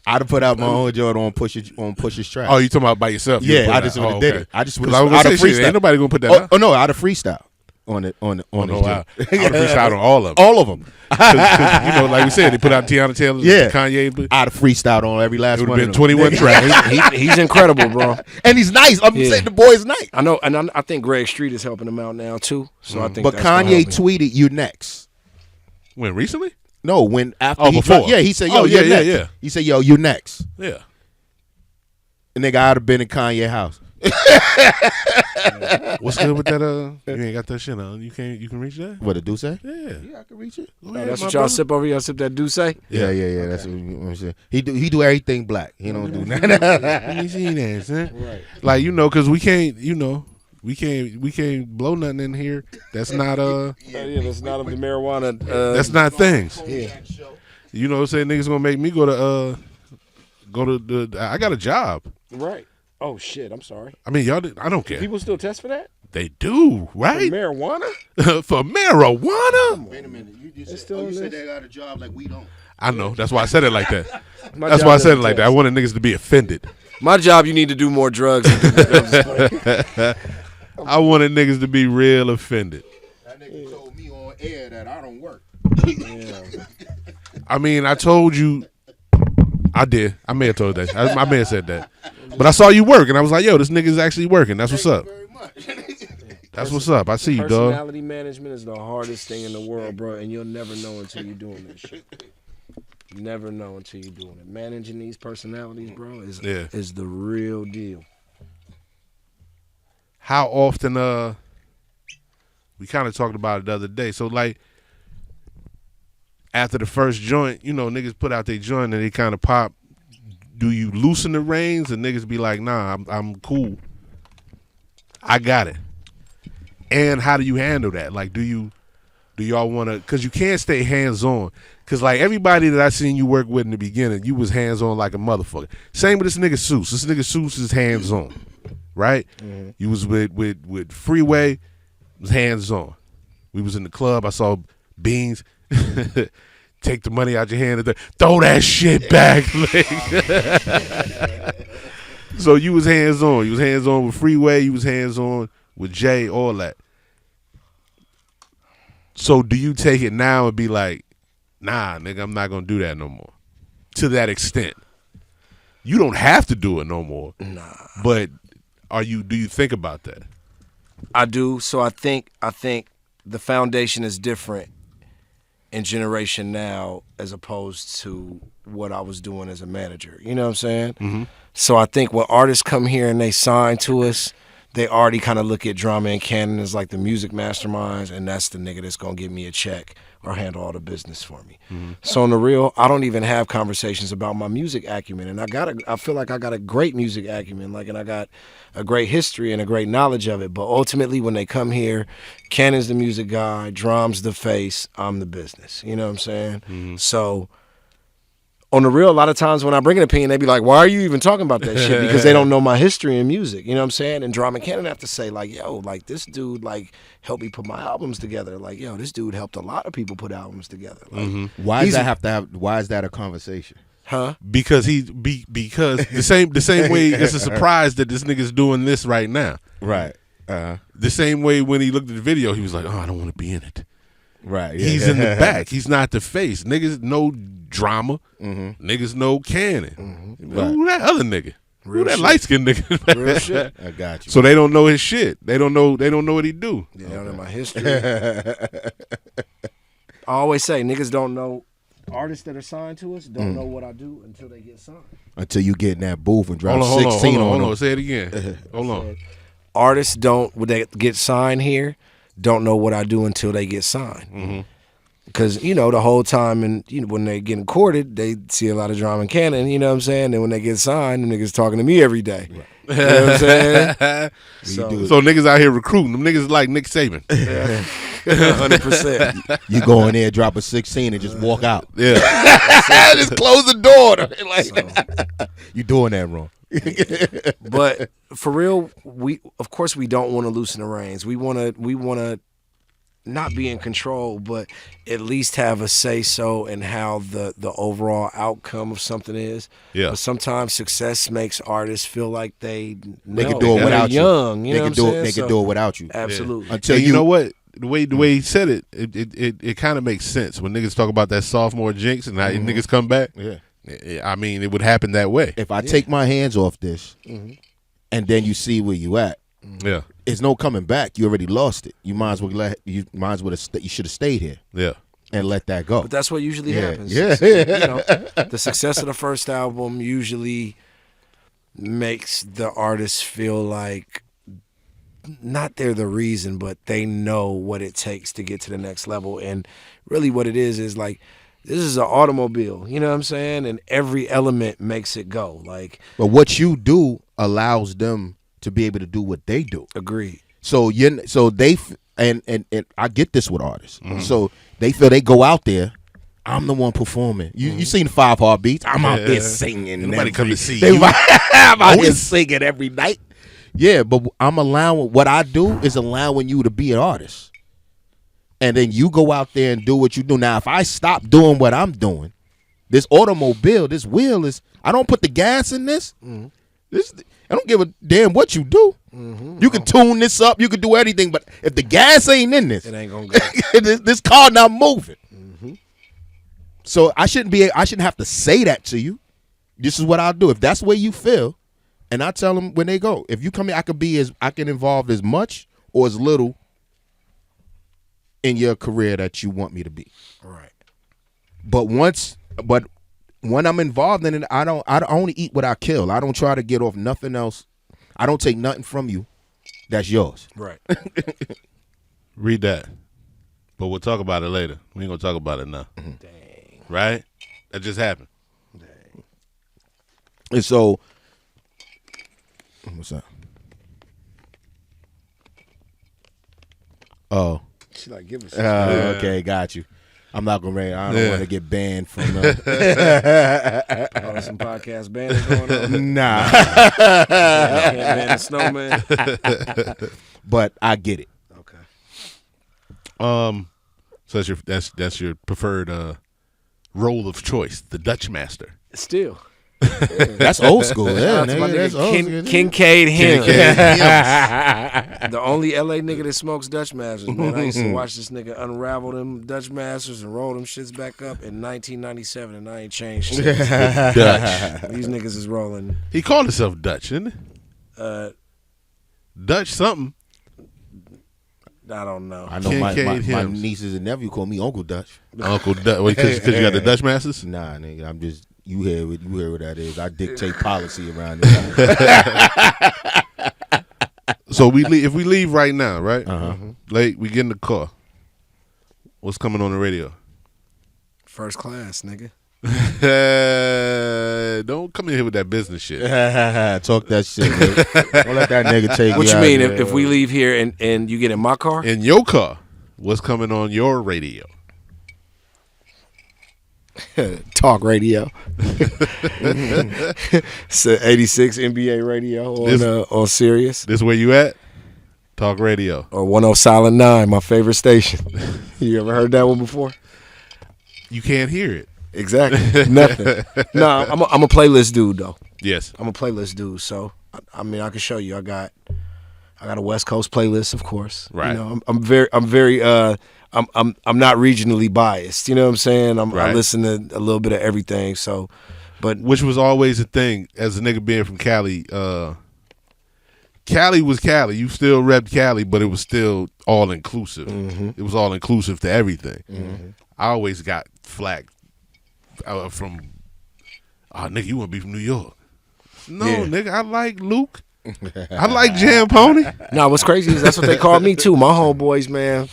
have put out my own joint on Pusha's track. Oh, you talking about by yourself? Yeah, I just would have did it. I just would have. I was gonna say, shit, ain't nobody gonna put that out. Oh no, I'd have freestyle on it on his I would joint. have freestyled on all of them. All of them. Cause, you know, like we said, they put out Tiana Taylor, Kanye. I'd have freestyled on every last It one. would have been 21 tracks. He's incredible, bro. And he's nice. I'm saying the boy's nice. I know, and I think Greg Street is helping him out now too. So I think. But that's gonna Kanye help him. tweeted, "You next." When recently? No, when after Oh, he before. dropped, he said, "Yo, Oh, you're yeah, next." yeah. He said, "Yo, you next." Yeah. And nigga, I'd have been in Kanye's house. What's good with that? You ain't got that shit on. You can reach that? What did Duce say? Yeah. I can reach it. Go Oh, ahead, that's my what y'all brother. sip over. Y'all sip that Douce. Yeah. That's what I'm saying. He do everything black. He don't do nothing. Let me see that, son. Right. Like, you know, because we can't, you know, we can't blow nothing in here. That's not Yeah, that's not of the marijuana. that's not things. Yeah. You know what I'm saying? Niggas gonna make me go to the. I got a job. Right. Oh shit! I'm sorry. I mean, y'all. I don't care. People still test for that? They do, For right? marijuana? For marijuana. Wait a minute. You It's still in this? they got a job like we don't. I know. That's why I said it like that. My That's job why I said it doesn't like that. I test. wanted niggas to be offended. My job, you need to do more drugs. I wanted niggas to be real offended. That nigga told me on air that I don't work. I mean, I told you. I did. I may have told that. I may have said that. But I saw you work, and I was like, yo, this nigga's actually working. That's what's up. Very much. That's what's up. I see you, dog. Personality management is the hardest thing in the world, bro, and you'll never know until you're doing this shit. You never know until you're doing it. Managing these personalities, bro, is the real deal. How often, we kind of talked about it the other day. So, like, after the first joint, you know, niggas put out their joint and they kind of pop. Do you loosen the reins and niggas be like, nah, I'm cool. I got it. And how do you handle that? Like, do y'all want to, because you can't stay hands-on. Because, like, everybody that I seen you work with in the beginning, you was hands-on like a motherfucker. Same with this nigga Seuss. This nigga Seuss is hands-on, right? Mm-hmm. You was with Freeway, was hands-on. We was in the club. I saw Beans take the money out your hand and throw that shit back. So you was hands-on. You was hands-on with Freeway. You was hands-on with Jay, all that. So do you take it now and be like, nah, nigga, I'm not going to do that no more? To that extent. You don't have to do it no more. Nah. But do you think about that? I do. So I think the foundation is different in generation now as opposed to what I was doing as a manager. You know what I'm saying? Mm-hmm. So I think when artists come here and they sign to us, they already kind of look at Drama and Cannon as like the music masterminds, and that's the nigga that's gonna give me a check or handle all the business for me. Mm-hmm. So on the real, I don't even have conversations about my music acumen, and I feel like I got a great music acumen, like, and I got a great history and a great knowledge of it. But ultimately, when they come here, Cannon's the music guy, Drum's the face, I'm the business. You know what I'm saying? Mm-hmm. So on the real, a lot of times when I bring an opinion, they be like, why are you even talking about that shit? Because they don't know my history in music. You know what I'm saying? And Drama Cannon have to say, like, yo, like, this dude, like, helped me put my albums together. Like, yo, this dude helped a lot of people put albums together. Like, Why is that a conversation? Huh? Because because the same way it's a surprise that this nigga's doing this right now. Right. The same way when he looked at the video, he was like, oh, I don't want to be in it. Right. Yeah. He's in the back. He's not the face. Niggas know Drama. Mm-hmm. Niggas know Cannon. Right. Who that other nigga? Real Who that shit. light skinned nigga? Real shit. I got you. So they don't know his shit. They don't know what he do. They don't know my history. I always say, niggas don't know, artists that are signed to us don't know what I do until they get signed. Until you get in that booth and drop Hold 16 on. on them. Say it again. Hold on. Artists don't, when they get signed here, don't know what I do until they get signed. Mm-hmm. Because, you know, the whole time, and when they getting courted, they see a lot of Drama and Cannon, you know what I'm saying? And when they get signed, the niggas talking to me every day. Right. You know what I'm saying? So niggas out here recruiting. Them niggas like Nick Saban. 100%. You go in there, drop a 16, and just walk out. Yeah. Just close the door. Like, you doing that wrong. But for real, of course we don't want to loosen the reins. We want to not be in control, but at least have a say so in how the overall outcome of something is. Yeah. But sometimes success makes artists feel like they They know. can do it They're without young, you. you know what I'm saying? They can do it without you. Absolutely. Until And you know what? The way he said it kind of makes sense when niggas talk about that sophomore jinx and how niggas come back. Yeah. I mean, it would happen that way. If I take my hands off this, and then you see where you at, Yeah. it's no coming back. You already lost it. You might as well you should have stayed here Yeah. and let that go. But that's what usually happens. Yeah. You know, the success of the first album usually makes the artist feel like not they're the reason, but they know what it takes to get to the next level. And really what it is like, this is an automobile, you know what I'm saying? And every element makes it go. Like, But what you do allows them to be able to do what they do. agreed. So and I get this with artists. So they feel they go out there. I'm the one performing. You seen the 5 Heartbeats? I'm out there singing. Nobody come to see They- you. I'm out here singing every night. Yeah, but I'm allowing what I do is allowing you to be an artist, and then you go out there and do what you do. Now, if I stop doing what I'm doing, this automobile, this wheel is. I don't put the gas in this. This I don't give a damn what you do. You can tune this up. You can do anything, but if the gas ain't in this, It ain't gonna go. this car not moving. So I shouldn't have to say that to you. This is what I'll do. If that's the way you feel, and I tell them when they go, if you come here, I can involve as much or as little in your career that you want me to be. Right. But when I'm involved in it, I only eat what I kill. I don't try to get off nothing else. I don't take nothing from you. That's yours. Right. Read that. But we'll talk about it later. We ain't gonna talk about it now. Dang. Right? That just happened. Dang. And so, what's up? Oh. She like, give us Okay, got you. I'm not gonna. I don't want to get banned from. some podcast banners going on. Nah. Can't ban the snowman. But I get it. Okay. So that's your preferred role of choice, the Dutch master. Still. That's old school. Yeah, Shout out to my nigga, that's nigga old school. Kincaid Him. Kincaid The only LA nigga that smokes Dutch Masters, man. I used to watch this nigga unravel them Dutch Masters and roll them shits back up in 1997, and I ain't changed shit. Dutch. These niggas is rolling. He called himself Dutch, didn't he? Dutch something. I don't know. I know my nieces and nephew call me Uncle Dutch. Uncle Dutch, because you got the Dutch Masters? Nah, nigga, I'm just you hear what that is. I dictate policy around this. So if we leave right now, right? Late, we get in the car. What's coming on the radio? First class, nigga. Don't come in here with that business shit. Talk that shit. Nigga. Don't let that nigga take What you you out mean? of If we leave here and you get in my car? In your car, what's coming on your radio? Talk radio. It's 86 NBA radio on Sirius. This where you at? Talk radio. Or 10 Silent 9, my favorite station. You ever heard that one before? You can't hear it. Exactly. Nothing. No, I'm a playlist dude though. Yes. I'm a playlist dude. So I mean, I can show you. I got a West Coast playlist, of course. Right. You know, I'm very I'm not regionally biased. You know what I'm saying? I listen to a little bit of everything. So, but which was always a thing as a nigga being from Cali. Cali was Cali. You still repped Cali, but it was still all inclusive. It was all inclusive to everything. I always got flack from, nigga, you want to be from New York? No, nigga, I like Luke. I like Jam Pony. No, what's crazy is that's what they call me too. My homeboys, man.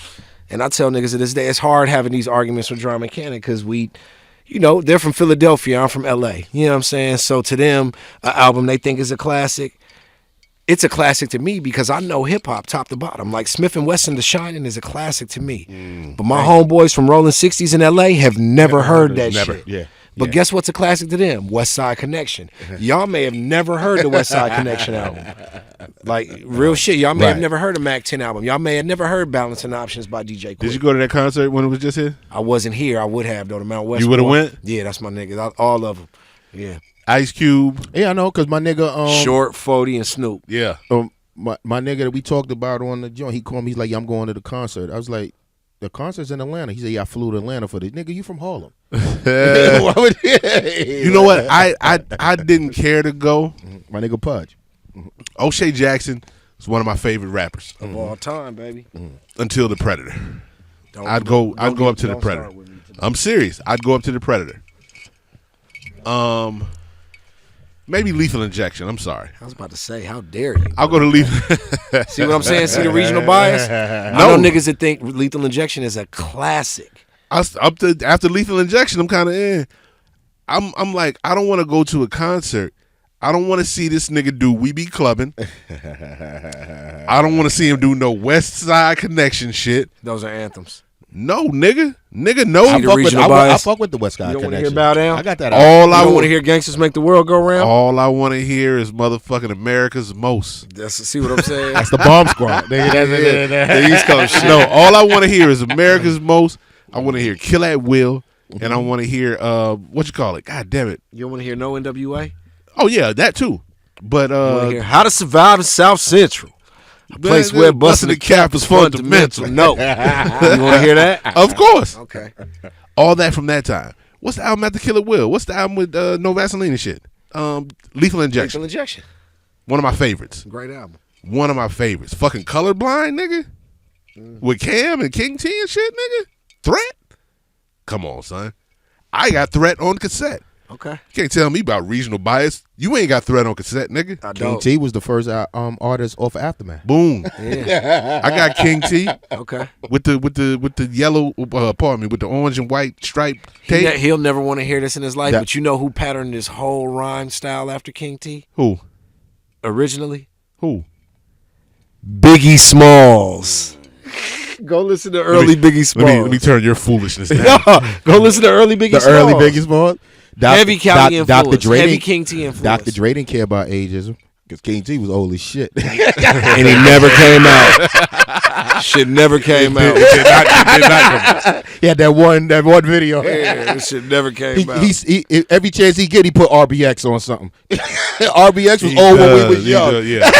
And I tell niggas to this day, it's hard having these arguments with Drum Mechanic because they're from Philadelphia. I'm from L.A. You know what I'm saying? So to them, an album they think is a classic. It's a classic to me because I know hip-hop top to bottom. Like Smith & Wesson, The Shining is a classic to me. But my homeboys from Rolling 60s in L.A. have never heard that shit. Yeah. But guess what's a classic to them? West Side Connection. Y'all may have never heard the West Side Connection album. Like, real shit. Y'all may have never heard a Mac 10 album. Y'all may have never heard Balancing Options by DJ Quick. Did you go to that concert when it was just here? I wasn't here. I would have, though, the Mount West. You would have went? Yeah, that's my niggas. All of them. Yeah. Ice Cube. Yeah, I know, because my nigga... Short, 40, and Snoop. Yeah. My nigga that we talked about on the joint, he called me, he's like, yeah, I'm going to the concert. I was like, the concert's in Atlanta. He said, yeah, I flew to Atlanta for this. Nigga, you from Harlem. You know what? I didn't care to go. My nigga Pudge. O'Shea Jackson was one of my favorite rappers. Of all time, baby. Until The Predator. I'd go up to The Predator. I'm serious. I'd go up to The Predator. Maybe Lethal Injection. I'm sorry. I was about to say, how dare you? I'll go to Lethal. See what I'm saying? See the regional bias? I know niggas that think Lethal Injection is a classic. After Lethal Injection, I'm kind of in. I'm like, I don't want to go to a concert. I don't want to see this nigga do We Be Clubbing. I don't want to see him do no West Side Connection shit. Those are anthems. No, nigga. Nigga, no. I fuck with the West Side Connection. You don't want to hear Bow Down? I got that. I want to hear Gangsters Make the World Go Round? All I want to hear is motherfucking America's Most. See what I'm saying? That's the Bomb Squad. The East Coast shit. No, all I want to hear is America's Most. I want to hear Kill at Will. And I want to hear, what you call it? God damn it. You don't want to hear No NWA? Oh, yeah, that too. But you want to hear How to Survive in South Central. A place where busting the cap is fundamental. No. You want to hear that? Of course. Okay. All that from that time. What's the album after Kill at Will? What's the album with No Vaseline and shit? Lethal Injection. Lethal Injection. One of my favorites. Great album. One of my favorites. Fucking Colorblind, nigga. With Cam and King T and shit, nigga. Threat? Come on, son. I got Threat on cassette. Okay. You can't tell me about regional bias. You ain't got Threat on cassette, nigga. I King don't. T was the first artist off of Aftermath. Boom. Yeah. I got King T. Okay. With the yellow, pardon me, with the orange and white stripe tape. He'll never want to hear this in his life, but you know who patterned his whole rhyme style after King T? Who? Originally? Who? Biggie Smalls. Go listen to early Biggie Smalls. Let me turn your foolishness down. Go listen to early Biggie Smalls. Early Biggie Smalls. Heavy Cali influence. Dr. Dre Heavy King T influence. Dr. Dre didn't care about ageism because King T was old as shit. And he never came out. Shit never came out. It did not come out. He had that one video. Yeah, this shit never came out. He every chance he get, he put RBX on something. RBX was old when we was young. Yeah.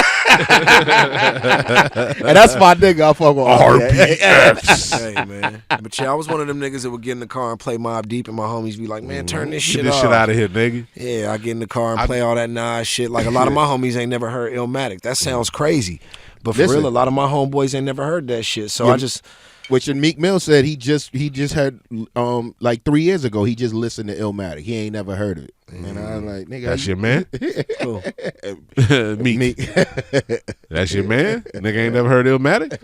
And that's my nigga. I fuck with RBX. Hey, man. But yeah, I was one of them niggas that would get in the car and play Mobb Deep, and my homies be like, man, turn this shit Get this off. shit out of here, nigga. Yeah, I get in the car and play all that Nas shit. Like, a lot of my homies ain't never heard Illmatic. That sounds crazy. But for real, a lot of my homeboys ain't never heard that shit. So I just, which Meek Mill said he just had like 3 years ago he just listened to Illmatic. He ain't never heard of it. And I was like, nigga, that's your man. Meek. That's your man. Nigga ain't never heard Illmatic.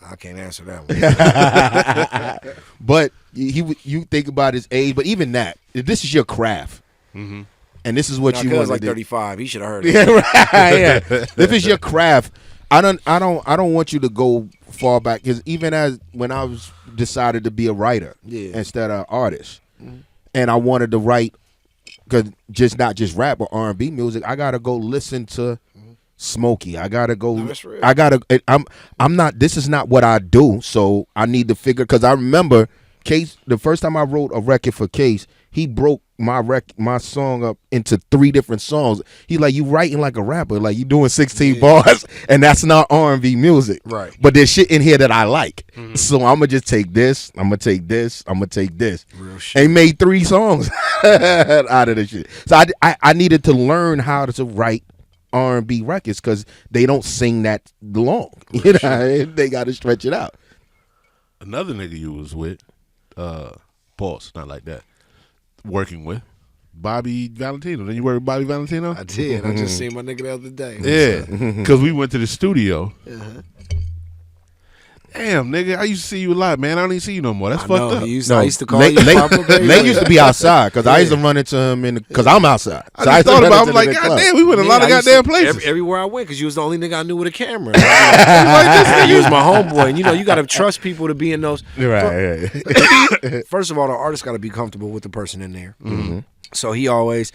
I can't answer that one. But you think about his age, but even that, if this is your craft, and this is what you want. Like 35, he should have heard it. Yeah, right. Yeah. If it's your craft, I don't want you to go far back, because even as when I was decided to be a writer instead of artist, and I wanted to write, because not just rap or R&B music, I gotta go listen to Smokey. I gotta go. No, I gotta. I'm not. This is not what I do. So I need to figure. Because I remember Case. The first time I wrote a record for Case, he broke my song up into 3 different songs. He like, you writing like a rapper, like you doing 16 bars, and that's not R&B music. Right. But there's shit in here that I like. So I'm gonna just take this. I'm gonna take this. I'm gonna take this. Real shit. And made 3 songs out of this shit. So I needed to learn how to write R&B records, because they don't sing that long. You know, they got to stretch it out. Another nigga you was with, pause, not like that, working with Bobby Valentino. Didn't you work with Bobby Valentino? I did. I just seen my nigga the other day. Yeah, because we went to the studio. Damn, nigga, I used to see you a lot, man. I don't even see you no more. That's fucked up. I used to call you Papa Baby. They used to be outside, because I used to run into him because I'm outside. So I thought about it. I'm like, God damn, we went a lot of goddamn places. Everywhere I went, because you was the only nigga I knew with a camera. Like, you was my homeboy. And you got to trust people to be in those. Right. First of all, the artist got to be comfortable with the person in there. So he always,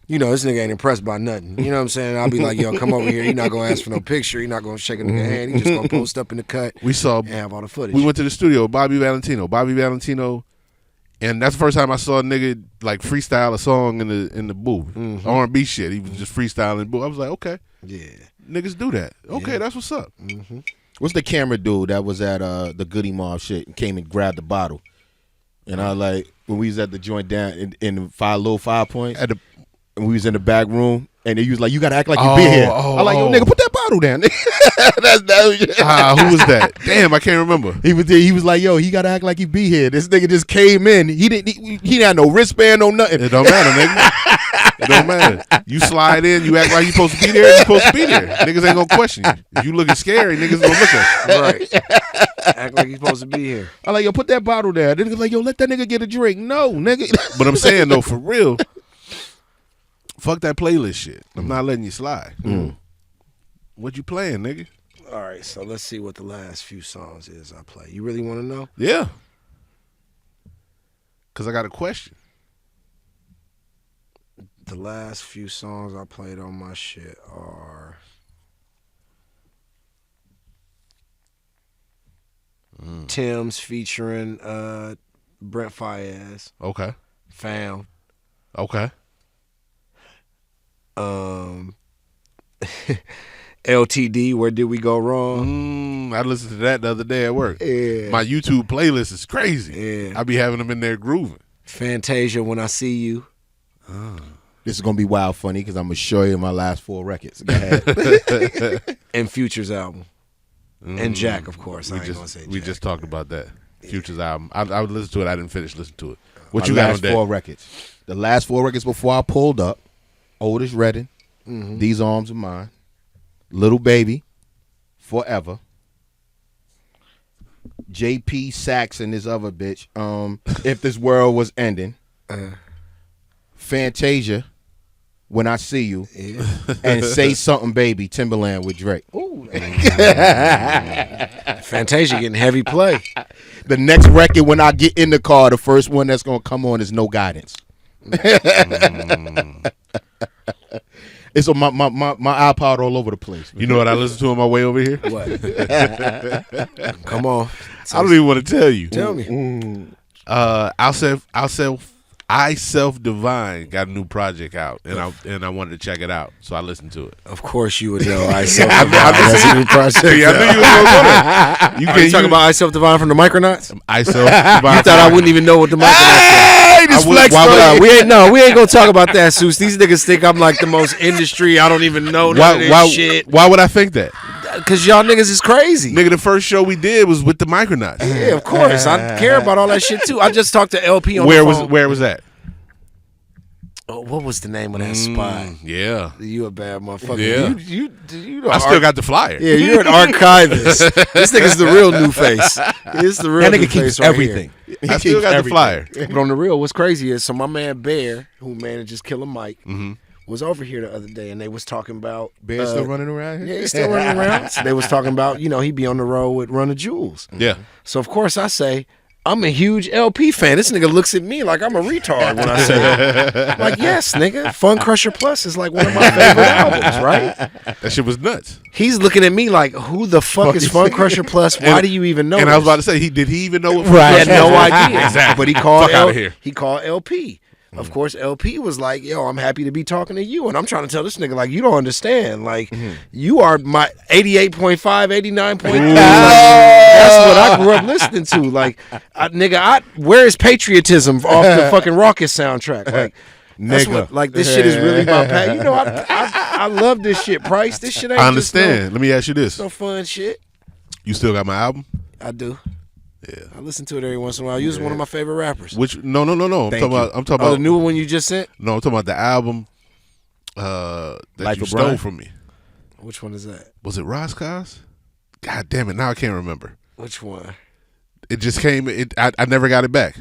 this nigga ain't impressed by nothing. You know what I'm saying? I'll be like, yo, come over here. You're not going to ask for no picture. You're not going to shake a nigga hand. He just going to post up in the cut and have all the footage. We went to the studio, Bobby Valentino, and that's the first time I saw a nigga like freestyle a song in the booth. R&B shit. He was just freestyling in the booth. I was like, okay. Yeah. Niggas do that. Okay, that's what's up. What's the camera dude that was at the Goody Mob shit and came and grabbed the bottle? And I like, when we was at the joint down in the 5 Points, and we was in the back room, and he was like, you got to act like you be here. I'm like, yo, nigga, put that bottle down. Who was that? Damn, I can't remember. He was like, yo, he got to act like he be here. This nigga just came in. He didn't had no wristband, no nothing. It don't matter, nigga. It don't matter. You slide in, you act like you supposed to be there, you supposed to be there. Niggas ain't gonna question you. If you looking scary, niggas gonna look at you. Right. Act like you supposed to be here. I'm like, yo, put that bottle there. Then niggas like, yo, let that nigga get a drink. No, nigga. But I'm saying, though, for real, fuck that playlist shit. I'm not letting you slide. What you playing, nigga? All right, so let's see what the last few songs is I play. You really want to know? Yeah. Because I got a question. The last few songs I played on my shit are Tim's featuring Brent Faiyaz. Okay. Found. Okay. LTD, Where Did We Go Wrong? I listened to that the other day at work. Yeah. My YouTube playlist is crazy. Yeah. I be having them in there grooving. Fantasia, When I See You. This is going to be wild funny, because I'm going to show you my last 4 records. Go ahead. And Future's album. And Jack, of course. I ain't going to say Jack. We just talked about that. Future's album. I would listen to it. I didn't finish listening to it. What my you got on last that? 4 records. The last 4 records before I pulled up: Oldest Redding, These Arms Are Mine, Little Baby, Forever, JP Sax and this other bitch, If This World Was Ending, Fantasia, When I See You, and Say Something Baby, Timberland with Drake. Ooh. Fantasia getting heavy play. The next record, when I get in the car, the first one that's going to come on is No Guidance. It's on my iPod all over the place. You know what I listen to on my way over here? What? Come on. I don't even want to tell you. Tell me. I Self Divine got a new project out, and I wanted to check it out, so I listened to it. Of course you would know. I Self Divine. That's a new project. I knew you was going to You can't talk about I Self Divine from the Micronauts? I Self Divine. You thought I wouldn't even know what the Micronauts was? We ain't gonna talk about that, Seuss. These niggas think I'm like the most industry. I don't even know that shit. Why would I think that? Because y'all niggas is crazy. Nigga, the first show we did was with the Micronauts. Yeah, of course. I care about all that shit too. I just talked to LP on the phone. Where was that? Oh, what was the name of that spot? Yeah. You a bad motherfucker. Yeah. You I still got the flyer. Yeah, you're an archivist. This nigga's the real new face. This the real That new nigga keeps face right everything. here. I still got the flyer. But on the real, what's crazy is, so my man Bear, who manages Killer Mike, was over here the other day, and they was talking about Bear still running around here? Yeah, he's still running around. So they was talking about, he be on the road with Run the Jewels. Yeah. So of course I say, I'm a huge LP fan. This nigga looks at me like I'm a retard when I say that. Like, yes, nigga. Fun Crusher Plus is like one of my favorite albums, right? That shit was nuts. He's looking at me like, who the fuck is Fun Crusher Plus? Why do you even know And this? I was about to say, did he even know what He had no idea. Exactly. But he called Fuck outta here. He called LP. Of course, LP was like, yo, I'm happy to be talking to you. And I'm trying to tell this nigga, like, you don't understand. Like, you are my 88.5, 89.3. That's what I grew up listening to. Like, where is patriotism off the fucking Rocket soundtrack? Like, that's Nigga. what, this shit is really my passion. I love this shit, Price. This shit ain't I understand. just Let me ask you this. no fun shit. You still got my album? I do. Yeah. I listen to it every once in a while. You're one of my favorite rappers. Which no. I'm talking Oh, about the new one you just sent? No, I'm talking about the album that Life you of stole Brian? from me. Which one is that? Was it Roscoe's? God damn it! Now I can't remember. Which one? It just came. I never got it back.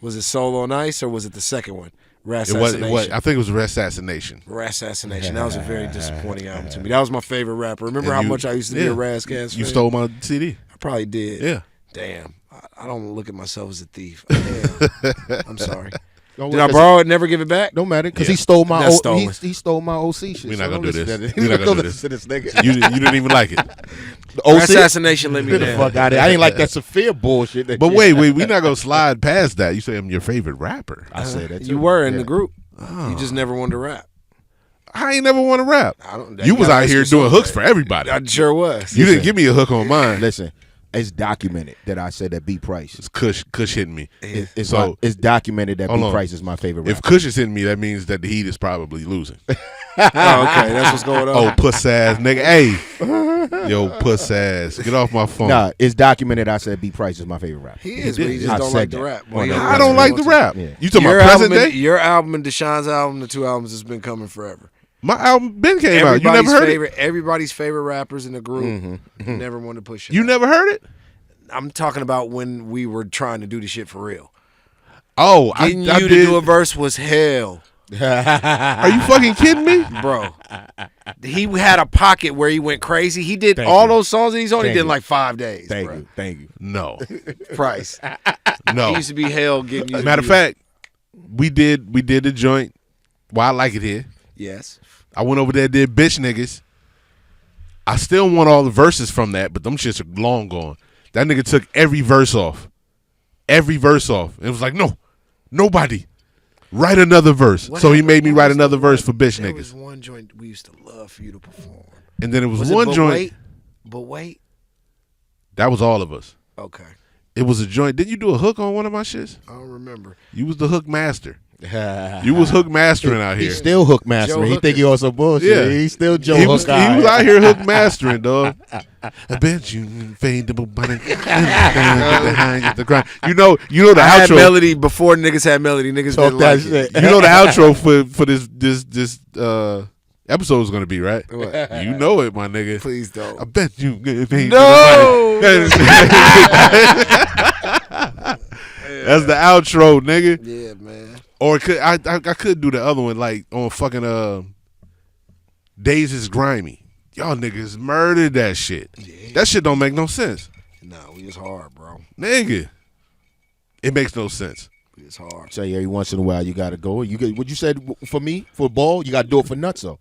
Was it Soul on Ice or was it the second one? It was. I think it was Assassination. Assassination. That was a very disappointing album to me. That was my favorite rapper. Remember And how you- much I used to be yeah. a Razzcast fan? You stole my CD. I probably did. Yeah. Damn. I don't look at myself as a thief. Damn. I'm sorry. Don't Did I borrow it and never give it back? Don't matter, because Yeah. he stole my That's stolen. he stole my OC shit. We're so not gonna don't do listen this. to that. We're not gonna Don't do listen this. to this nigga. You didn't even like it. The OC? Assassination let me Get the down. fuck out of here. I ain't like that Sophia bullshit. That But you- wait, we're not gonna slide past that. You say I'm your favorite rapper. I said that too. You were in Yeah. the group. You just never wanted to rap. I ain't never want to rap. I don't. You was gotta out ask here yourself doing hooks that. for everybody. I sure was. You didn't give me a hook on mine. Listen, it's documented that I said that B Price. It's Kush hitting me. It's documented that Hold B on. Price is my favorite If rapper. Kush is hitting me, that means that the Heat is probably losing. Oh, okay, that's what's going on. Oh, puss ass nigga. Hey. Yo, puss ass. Get off my phone. Nah, it's documented I said B Price is my favorite rapper. He is, but he just I don't said like the that. rap. Well, He no, don't I don't like the rap. Yeah. You talking Your about present album, day? your album and Deshaun's album, the two albums has been coming forever. My album Ben came out. You never heard it? Everybody's favorite rappers in the group never wanted to push it. You out. never heard it? I'm talking about when we were trying to do the shit for real. Oh, Getting I you did. to do a verse was hell, Are you fucking kidding me? bro. He had a pocket where he went crazy. He did Thank all you. those songs that he's on. He Thank did in you. like 5 days. Thank bro. you. Thank you. No. Price. No. He used to be hell getting you. Matter of fact, we did the joint. Why I Like It Here. yes. I went over there, did Bitch Niggas. I still want all the verses from that, but them shits are long gone. That nigga took every verse off. Every verse off. It was like, no, nobody. Write another verse. What So he happened? made me What write was another the verse one- for Bitch There was Niggas. one joint we used to love for you to perform. And then it was it one But joint. Wait? But wait. That was all of us. Okay. It was a joint. Did you do a hook on one of my shits? I don't remember. You was the hook master. You was hook mastering out here. He's still hook mastering. He Hooker. think he on some bullshit. Yeah. He's still Joe He Hook. was out here hook mastering, dog. I bet you fadable bunny behind the grind. You know the I had outro. melody before niggas had melody. Niggas Talk didn't that like shit. it. You know the outro for this episode is gonna be, right? What? You know it, my nigga. Please don't. I bet you No. That's the outro, nigga. Yeah, man. Or I could do the other one like on fucking Days is Grimy. Y'all niggas murdered that shit. Yeah. That shit don't make no sense. Nah, we was hard, bro. Nigga. It makes no sense. We was hard. Say every once in a while you gotta go. You get what you said for me for ball. You gotta do it for Nutso.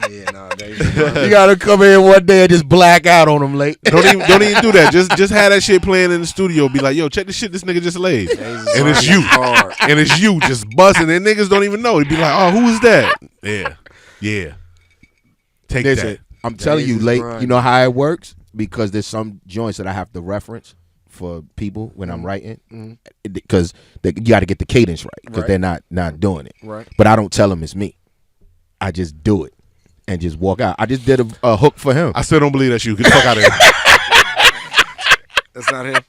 Yeah, nah, they You gotta come in one day and just black out on them late. Don't even do that. Just have that shit playing in the studio. Be like, yo, check the shit this nigga just laid. And it's you. hard. And it's you just busting. And niggas don't even know. They'd be like, oh, who is that? Yeah. Take Listen, that. I'm telling you, is late. grind. You know how it works because there's some joints that I have to reference for people when I'm writing because you got to get the cadence right because Right. they're not doing it. Right. But I don't tell them it's me. I just do it. and just walk out. I just did a hook for him. I still don't believe that's you. Get the fuck out of here. That's not him.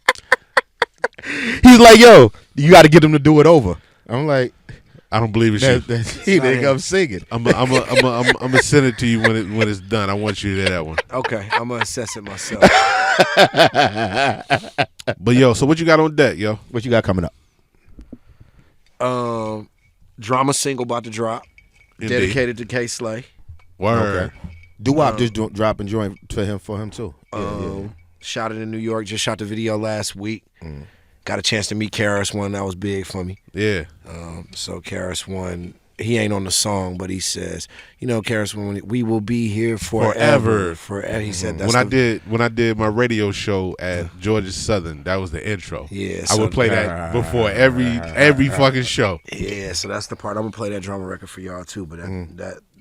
He's like, yo, you got to get him to do it over. I'm like, I don't believe it's you. He nigga, I'm singing. I'm gonna send it to you when it's done. I want you to hear that one. Okay, I'm gonna assess it myself. But yo, so what you got on deck, yo? What you got coming up? Drama single about to drop. Indeed. Dedicated to K Slay. Word. Doo-Wop just dropping joint for him too. Shot it in New York. Just shot the video last week. Got a chance to meet KRS-One. That was big for me. Yeah. So KRS-One, he ain't on the song, but he says, you know, KRS-One, we will be here forever. He said that's when I did my radio show at Georgia Southern, that was the intro. Yeah, I would play that before every fucking show. Yeah, so that's the part. I'm gonna play that drama record for y'all too, but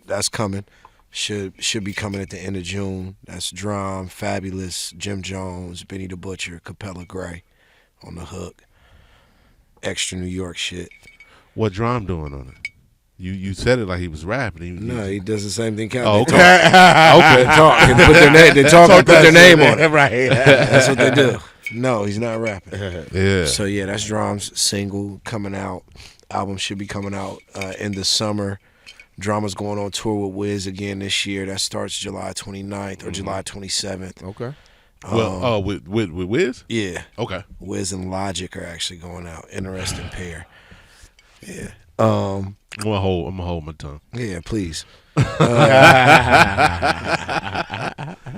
that's coming. Should be coming at the end of June. That's Drum, Fabulous, Jim Jones, Benny the Butcher, Capella Gray on the hook. Extra New York shit. What Drum doing on it? You said it like he was rapping. No, he does the same thing. Oh, okay. Okay. They talk and put their name on it. Right. That's what they do. No, he's not rapping. Yeah. So yeah, that's Drum's single coming out. Album should be coming out in the summer. Drama's going on tour with Wiz again this year. That starts July 29th or July 27th. Okay. Well, with Wiz? Yeah. Okay. Wiz and Logic are actually going out. Interesting pair. Yeah. I'm gonna hold my tongue. Yeah, please.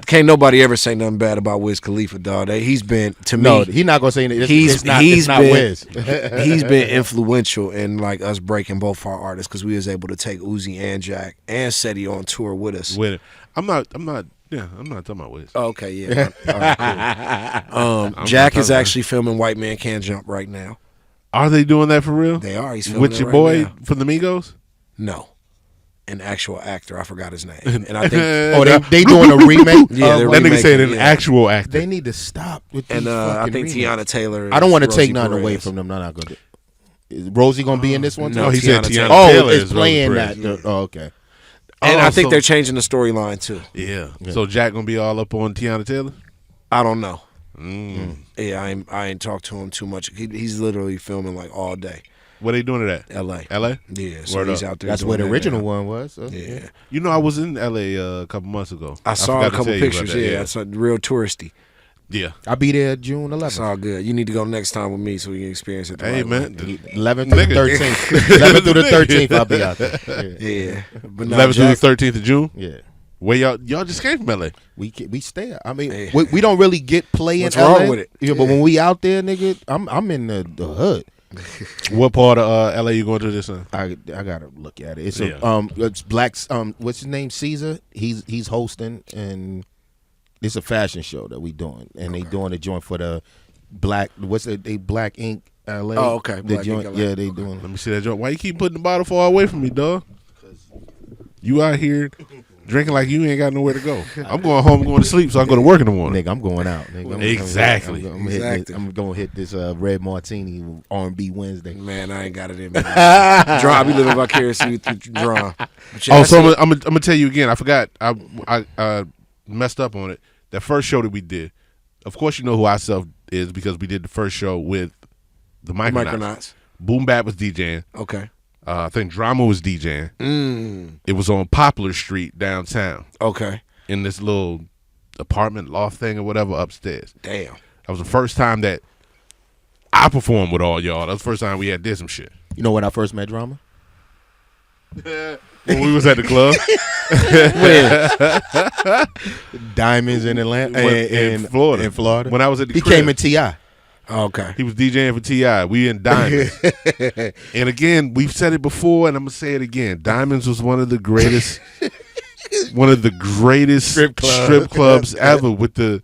Can't nobody ever say nothing bad about Wiz Khalifa, dog. He's been to me. No, he's not gonna say anything. It's not Wiz. He's been influential in like us breaking both our artists because we was able to take Uzi and Jack and Seti on tour with us. With it, I'm not. Yeah, I'm not talking about Wiz. Oh, okay, yeah. All right, cool. Jack is actually filming White Man Can't Jump right now. Are they doing that for real? They are. He's filming with it your right boy now. from the Migos? No. An actual actor. I forgot his name. And I think they doing a remake? Yeah, they're that nigga remaking said it, an yeah. actual actor. They need to stop with these And I fucking think remakes. Tiana Taylor. I don't want to take Rosie nothing Perez. away from them. No, not good. Is Rosie gonna be in this one? No, No, he said Tiana Tiana Taylor. Taylor it's is playing Rosie that. Perez. Oh, okay. And I think so- they're changing the storyline too. Yeah. So Jack gonna be all up on Tiana Taylor? I don't know. Mm. Yeah, I ain't talked to him too much. He's literally filming like all day. What they doing it at? L.A. L.A.? Yeah, so Word he's up. out there. That's doing where the that original now. one was. Yeah, You know, I was in L.A. A couple months ago. I saw forgot a to couple tell you about pictures. that, Yeah, it's real touristy. Yeah. I'll be there June It's 11th. all good. You need to go next time with me so we can experience it. the Hey, right man. way. 11th through the Nigga. 13th. 11th through the 13th, I'll be out there. Yeah, but no, 11th through the Jack, 13th of June? Yeah. Where y'all just came from L.A.? We stay. I mean, Hey. we don't really get play What's in LA. wrong with it? Yeah, but when we out there, nigga, I'm in the hood. What part of L.A. you going to this time? I gotta look at it. It's Yeah. it's Black's what's his name? Caesar. He's hosting, and it's a fashion show that we doing, and they doing a joint for the Black. What's it? They Black Ink LA. Oh, okay. The Black joint. Ink LA. Yeah, they doing. Let me see that joint. Why you keep putting the bottle far away from me, dog? You out here drinking like you ain't got nowhere to go. I'm going home, going to sleep, so I can go to work in the morning. Nigga, I'm going out. Nigga. Exactly. I'm gonna hit this red martini R&B Wednesday. man, I ain't got it in me. I be living vicariously through Drum. Oh, so I'm gonna tell you again. I forgot. I messed up on it. That first show that we did. Of course, you know who ourself is because we did the first show with the Micronauts. Micronauts. Boom Bap was DJing. Okay. I think Drama was DJing. It was on Poplar Street downtown Okay. in this little apartment loft thing or whatever upstairs. Damn. That was the first time that I performed with all y'all. That was the first time we had did some shit. You know when I first met Drama? When we was at the club. Diamonds in Atlanta, in Florida. In Florida. When I was at the he crib. came in T.I. Okay. He was DJing for T.I. We in Diamonds. And again, we've said it before, and I'm gonna say it again. Diamonds was one of the greatest strip clubs ever, with the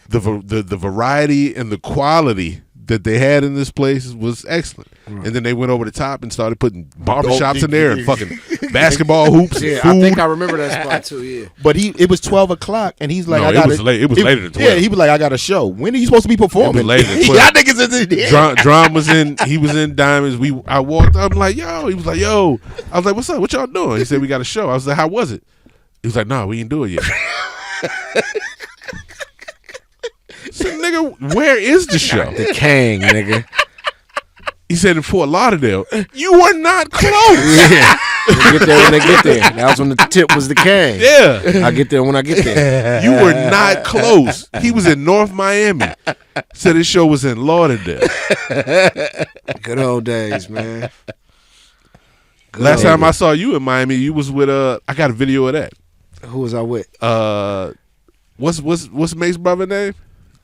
variety and the quality that they had in this place was excellent. And then they went over the top and started putting barbershops in there and fucking basketball hoops Yeah, and food. I think I remember that spot too. Yeah. But it was 12 o'clock, and he's like, No, I it got was late. It was later than 12. Yeah, he was like, I got a show. When are you supposed to be performing? It was later than 12. Y'all niggas is in there. Drum was in. He was in Diamonds. I walked up. I'm like, yo. He was like, yo. I was like, what's up? What y'all doing? He said, we got a show. I was like, how was it? He was like, "No, we ain't do it yet." So, nigga, where is the show? The Kang, nigga. He said in Fort Lauderdale. You were not close. Yeah. They get there when they get there. That was when the tip was the Kang. Yeah. I get there when I get there. You were not close. He was in North Miami. Said his show was in Lauderdale. Good old days, man. Good Last old time I days. saw you in Miami, you was with I got a video of that. Who was I with? What's Mace's brother name?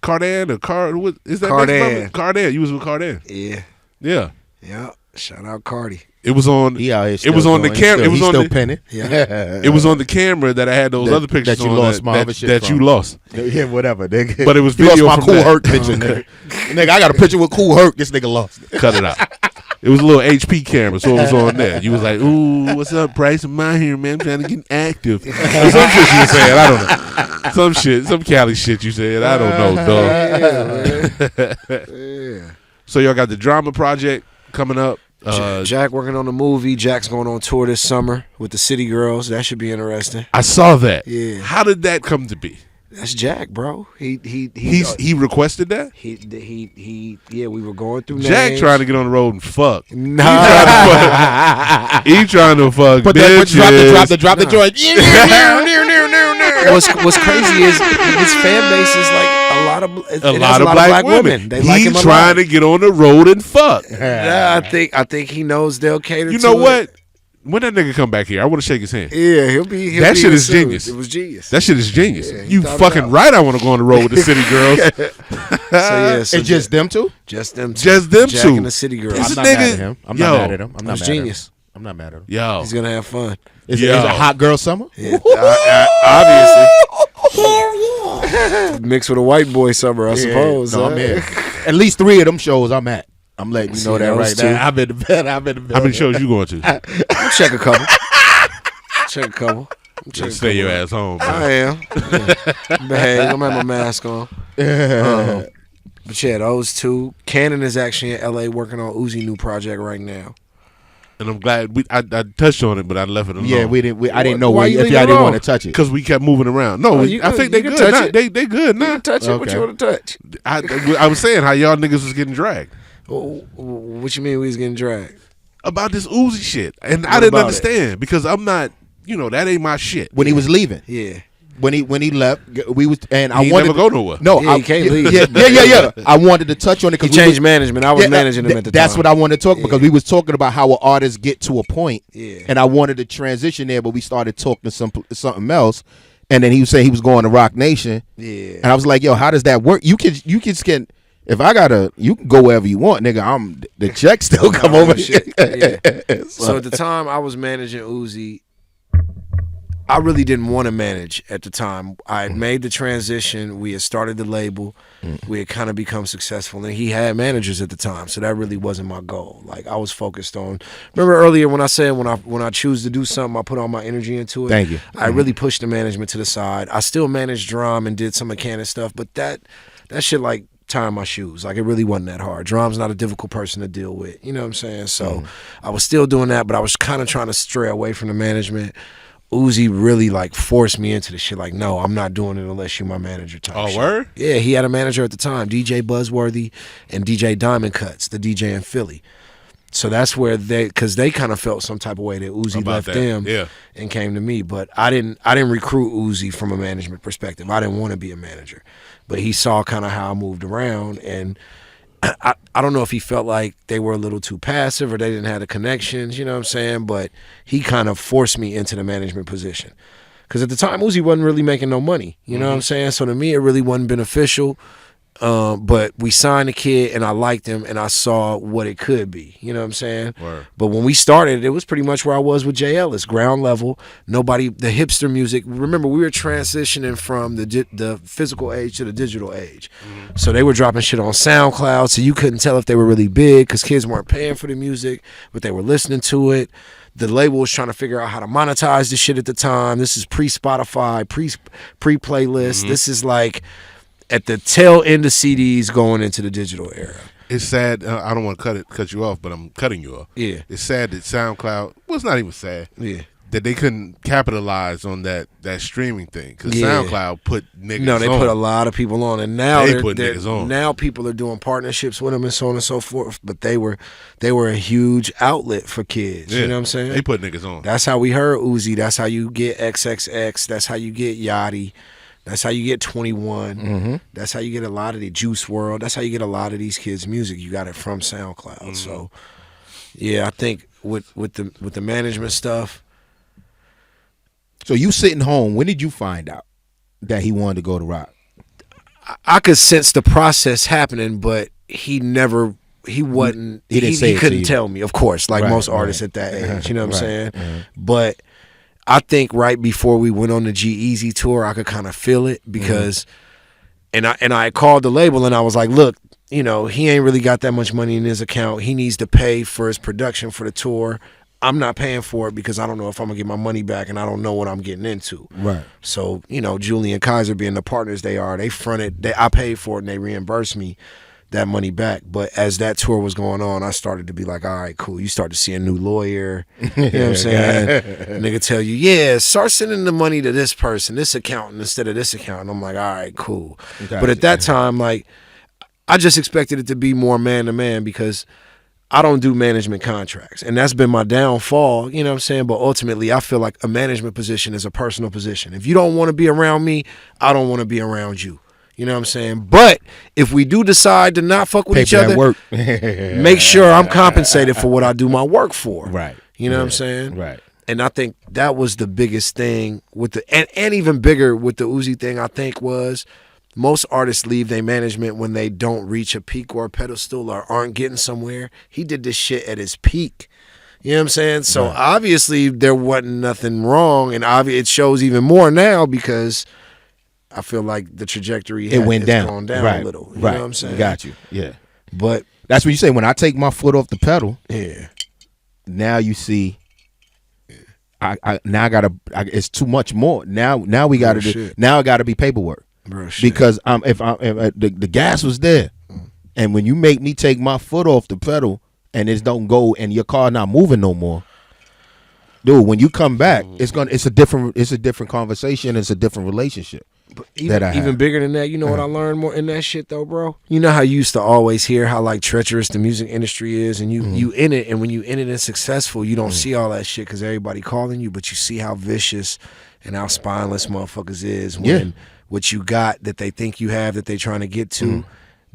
Cardan or what is that? Cardan. Mace's brother? Cardan. You was with Cardan. Yeah. Yeah. Yeah. Shout out Cardi. It was on. He out here It was still on the doing- camera. It was he's on still the. penning. Yeah. It was on the camera that I had those other pictures that you on lost my other shit that you from. lost. Yeah, whatever, nigga. But it was He lost video my from Cool that. Herc picture, nigga. Nigga, I got a picture with Cool Herc. This nigga lost it. Cut it out. It was a little HP camera, so it was on there. You was like, "Ooh, what's up, Bryce? I'm out here, man. I'm trying to get active." Or some shit you said. I don't know. Some Cali shit you said. I don't know, dog. Yeah. So y'all got the drama project coming up. Jack working on the movie. Jack's going on tour this summer with the City Girls. That should be interesting. I saw that. Yeah. How did that come to be? That's Jack, bro. He requested that. Yeah, we were going through Jack names. trying to get on the road and fuck. Nah. He trying to fuck But bitches. drop the joint. What's crazy is his fan base is like a lot of black women. They like him He's a trying lot. to get on the road and fuck. Yeah, I think he knows they'll cater. You to know it. what? When that nigga come back here, I want to shake his hand. Yeah, he'll be. That be shit here is soon. genius. It was genius. That shit is genius. Yeah, he You thought it fucking out. right. I want to go on the road with the City Girls. So It's just them two? just them, two. Just them Jack two. and the City Girls. This I'm not nigga- mad at him. I'm Yo, not mad at him. I'm it not was mad at him. genius. I'm not mad at him. Yo, He's gonna have fun. Is Yo. it a hot girl summer? Yeah, obviously. Mixed with a white boy summer, I suppose. No, huh? I'm in. At least 3 of them shows I'm at. I'm letting you See, know that those right two. now. I'm in the bed. I'm in the bed. how many shows you going to? I'll check a couple. Check a couple. Just stay your ass home, man. I am. Behave. I'm have my mask on. But yeah, those two. Cannon is actually in LA working on Uzi new project right now. And I'm glad I touched on it, but I left it alone. Yeah, I didn't know Why you if leave y'all it didn't alone? want to touch it. because we kept moving around. No, Oh, you I can- think they you can good. touch Nah, it. they good now. Touch it. What Okay. you want to touch? I was saying how y'all niggas was getting dragged What you mean we was getting dragged? about this Uzi shit, and I What didn't about understand because I'm not. That ain't my shit. When he was leaving, Yeah. when he left, we was and I He wanted never go nowhere. No, Yeah, he can't leave. Yeah. I wanted to touch on it He because changed management. I was managing him at the time. That's what I wanted to talk because we was talking about how an artist get to a point, Yeah. and I wanted to transition there, but we started talking something else, and then he was saying he was going to Rock Nation, Yeah. and I was like, yo, how does that work? You can scan. If I you can go wherever you want, nigga. The check still come over. Shit. Yeah. So at the time I was managing Uzi, I really didn't want to manage at the time. I had made the transition. We had started the label. We had kind of become successful, and he had managers at the time. So that really wasn't my goal. Like I was focused on. Remember earlier when I said when I choose to do something, I put all my energy into it. Thank you. I really pushed the management to the side. I still managed drum and did some mechanic stuff, but that shit like tying my shoes. Like it really wasn't that hard. Drum's not a difficult person to deal with. You know what I'm saying? So I was still doing that, but I was kind of trying to stray away from the management. Uzi really like forced me into the shit. Like, no, I'm not doing it unless you're my manager type Oh, shit. word? Yeah, he had a manager at the time, DJ Buzzworthy and DJ Diamond Cuts, the DJ in Philly. So that's where because they kind of felt some type of way that Uzi About left that, them yeah. and came to me. But I didn't recruit Uzi from a management perspective. I didn't want to be a manager. But he saw kind of how I moved around, and I don't know if he felt like they were a little too passive or they didn't have the connections, you know what I'm saying? But he kind of forced me into the management position. Because at the time, Uzi wasn't really making no money, you know what I'm saying? So to me, it really wasn't beneficial. But we signed the kid, and I liked him, and I saw what it could be, you know what I'm saying? Word. But when we started, it was pretty much where I was with Jay Ellis, ground level. Nobody, the hipster music. Remember, we were transitioning from the physical age to the digital age. So they were dropping shit on SoundCloud, so you couldn't tell if they were really big because kids weren't paying for the music, but they were listening to it. The label was trying to figure out how to monetize the shit at the time. This is pre-Spotify, pre-playlist. This is like at the tail end of CDs going into the digital era. It's sad. I don't want to cut you off, but I'm cutting you off. Yeah. It's sad that SoundCloud. Well, it's not even sad. Yeah. that they couldn't capitalize on that streaming thing because Yeah. SoundCloud put niggas No, they on. put a lot of people on, and now They they're- put they're- niggas on. Now people are doing partnerships with them and so on and so forth. But they were a huge outlet for kids. Yeah, You know what I'm saying? They put niggas on. That's how we heard Uzi. That's how you get XXX. That's how you get Yachty. That's how you get 21. Mm-hmm. That's how you get a lot of the Juice World. That's how you get a lot of these kids' music. You got it from SoundCloud. Mm-hmm. So, yeah, I think with the management stuff. So you sitting home. When did you find out that he wanted to go to rock? I could sense the process happening, but he wasn't. He didn't say it to couldn't you. tell me, of course, like Right, most artists right. at that age. You know what I'm Right, saying? But I think right before we went on the G-Eazy tour, I could kind of feel it because, and I called the label and I was like, look, you know, he ain't really got that much money in his account. He needs to pay for his production for the tour. I'm not paying for it because I don't know if I'm gonna get my money back and I don't know what I'm getting into. Right. So, you know, Julie and Kaiser being the partners they are, I paid for it and they reimbursed me that money back. But as that tour was going on, I started to be like, all right, cool. You start to see a new lawyer. You know what I'm saying? Nigga tell you, yeah, start sending the money to this person, this accountant instead of this accountant. I'm like, all right, cool. Gotcha. But at that time, like, I just expected it to be more man to man because I don't do management contracts. And that's been my downfall, you know what I'm saying? But ultimately, I feel like a management position is a personal position. If you don't want to be around me, I don't want to be around you. You know what I'm saying? But if we do decide to not fuck with Pay each for that other, work. make sure I'm compensated for what I do my work for. Right. You know what I'm Yeah. saying? Right. And I think that was the biggest thing with and even bigger with the Uzi thing, I think, was most artists leave their management when they don't reach a peak or a pedestal or aren't getting somewhere. He did this shit at his peak. You know what I'm saying? So obviously there wasn't nothing wrong, and it shows even more now because I feel like the trajectory It went has down. gone down Right. a little. You right. know what I'm saying? Got you. Yeah. But That's what you say. When I take my foot off the pedal, yeah, now you see. It's too much more. Now we got to do. shit. Now it got to be paperwork. bro, shit. Because if the gas was there, and when you make me take my foot off the pedal and it don't go and your car not moving no more, dude, when you come back, it's a different conversation. It's a different relationship. But that I even have. bigger than that, you know what I learned more in that shit though, bro? You know how you used to always hear how like treacherous the music industry is, and you in it, and when you in it and successful, you don't see all that shit because everybody calling you, but you see how vicious and how spineless motherfuckers is when what you got that they think you have that they trying to get to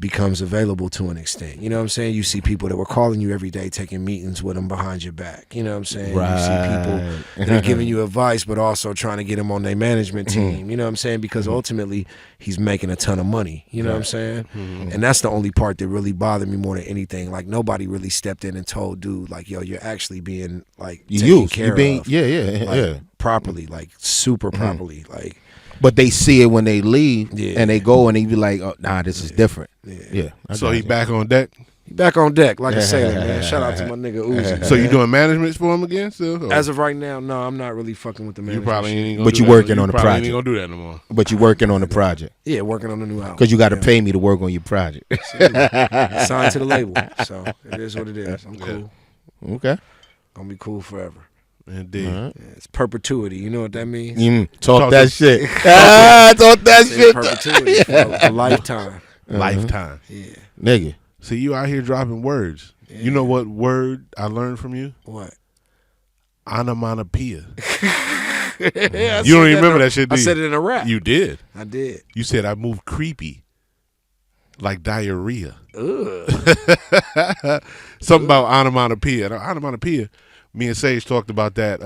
becomes available to an extent. You know what I'm saying? You see people that were calling you every day, taking meetings with them behind your back. You know what I'm saying? Right. You see people that are giving you advice, but also trying to get them on their management team. You know what I'm saying? Because ultimately, he's making a ton of money. You know what I'm saying? And that's the only part that really bothered me more than anything. Like, nobody really stepped in and told dude, like, yo, you're actually being, like, taken care of. Yeah. Properly, like, super properly. Like, But they see it when they leave, Yeah. and they go and they be like, "Oh, nah, this is different." Yeah. I So got he you. back on deck. he back on deck, like a sailor, man. Shout out to my nigga Uzi. So you doing managements for him again still? Or As of right now, no, I'm not really fucking with the you management probably shit. ain't gonna But do you that. working on the probably project. ain't gonna do that no more. But you working on the project Yeah, working on the new album. because you got to pay me to work on your project. Signed to the label, so it is what it is. I'm cool. Okay. Gonna be cool forever. Indeed. Yeah, it's perpetuity. You know what that means? Talk Talk that to- shit. Talk that It's shit, perpetuity, for a lifetime. Lifetime. Yeah. nigga. See, you out here dropping words. You know what word I learned from you? What? Onomatopoeia. Yeah, You don't even remember that shit, do I you? said it in a rap. You did. I did. You said I moved creepy, like diarrhea. Ugh. Something about onomatopoeia. And onomatopoeia. Me and Sage talked about that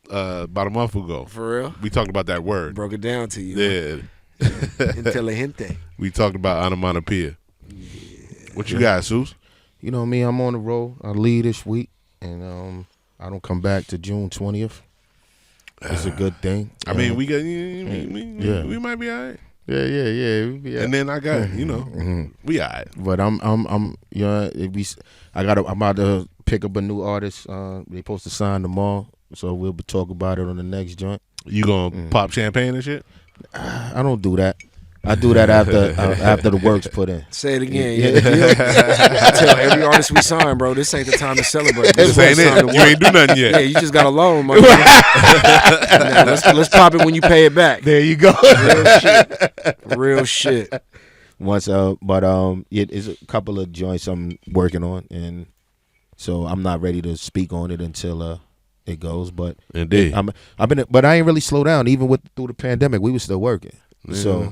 about a month ago. For real? We talked about that word. Broke it down to you. Yeah, Inteligente. we talked about onomatopoeia. What you got, Seuss? You know me. I'm on the road. I leave this week, and I don't come back to June 20th. It's a good thing. I mean, we got we might be all right. Yeah. We be And then I got we all right. But I'm about to pick up a new artist. They supposed to sign tomorrow, so we'll be talk about it on the next joint. You gonna pop champagne and shit? I don't do that. I do that after the work's put in. Say it again. Yeah. I tell every artist we sign, bro, this ain't the time to celebrate. This ain't it. You ain't do nothing yet. Yeah, you just got a loan, my nigga. Let's pop it when you pay it back. There you go. Real shit. It's a couple of joints I'm working on, and so I'm not ready to speak on it until it goes. But indeed, but I ain't really slow down. Even through the pandemic, we were still working. So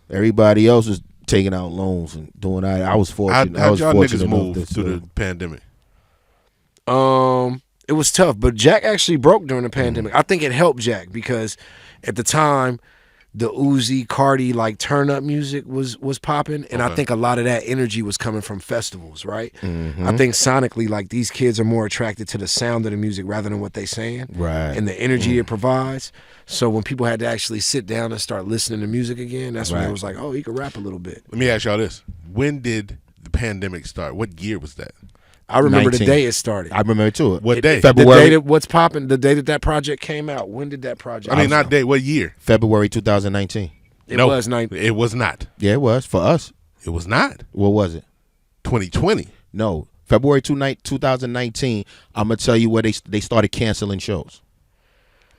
everybody else was taking out loans and doing that. I was fortunate. How'd y'all niggas move through the pandemic? It was tough, but Jack actually broke during the pandemic. I think it helped Jack because at the time, the Uzi, Cardi, like turn up music was popping, and I think a lot of that energy was coming from festivals, right? Mm-hmm. I think sonically, like these kids are more attracted to the sound of the music rather than what they saying, right? And the energy it provides. So when people had to actually sit down and start listening to music again, that's when it was like, oh, he could rap a little bit. Let me ask y'all this: when did the pandemic start? What year was that? I remember 19. The day it started. I remember it too. What day? February. The day what's popping? The day that project came out. When did that project? I mean, not day. What year? February 2019. It was 19. It was not. Yeah, it was for us. It was not. What was it? 2020. No, February 2019. I'm gonna tell you where they started canceling shows.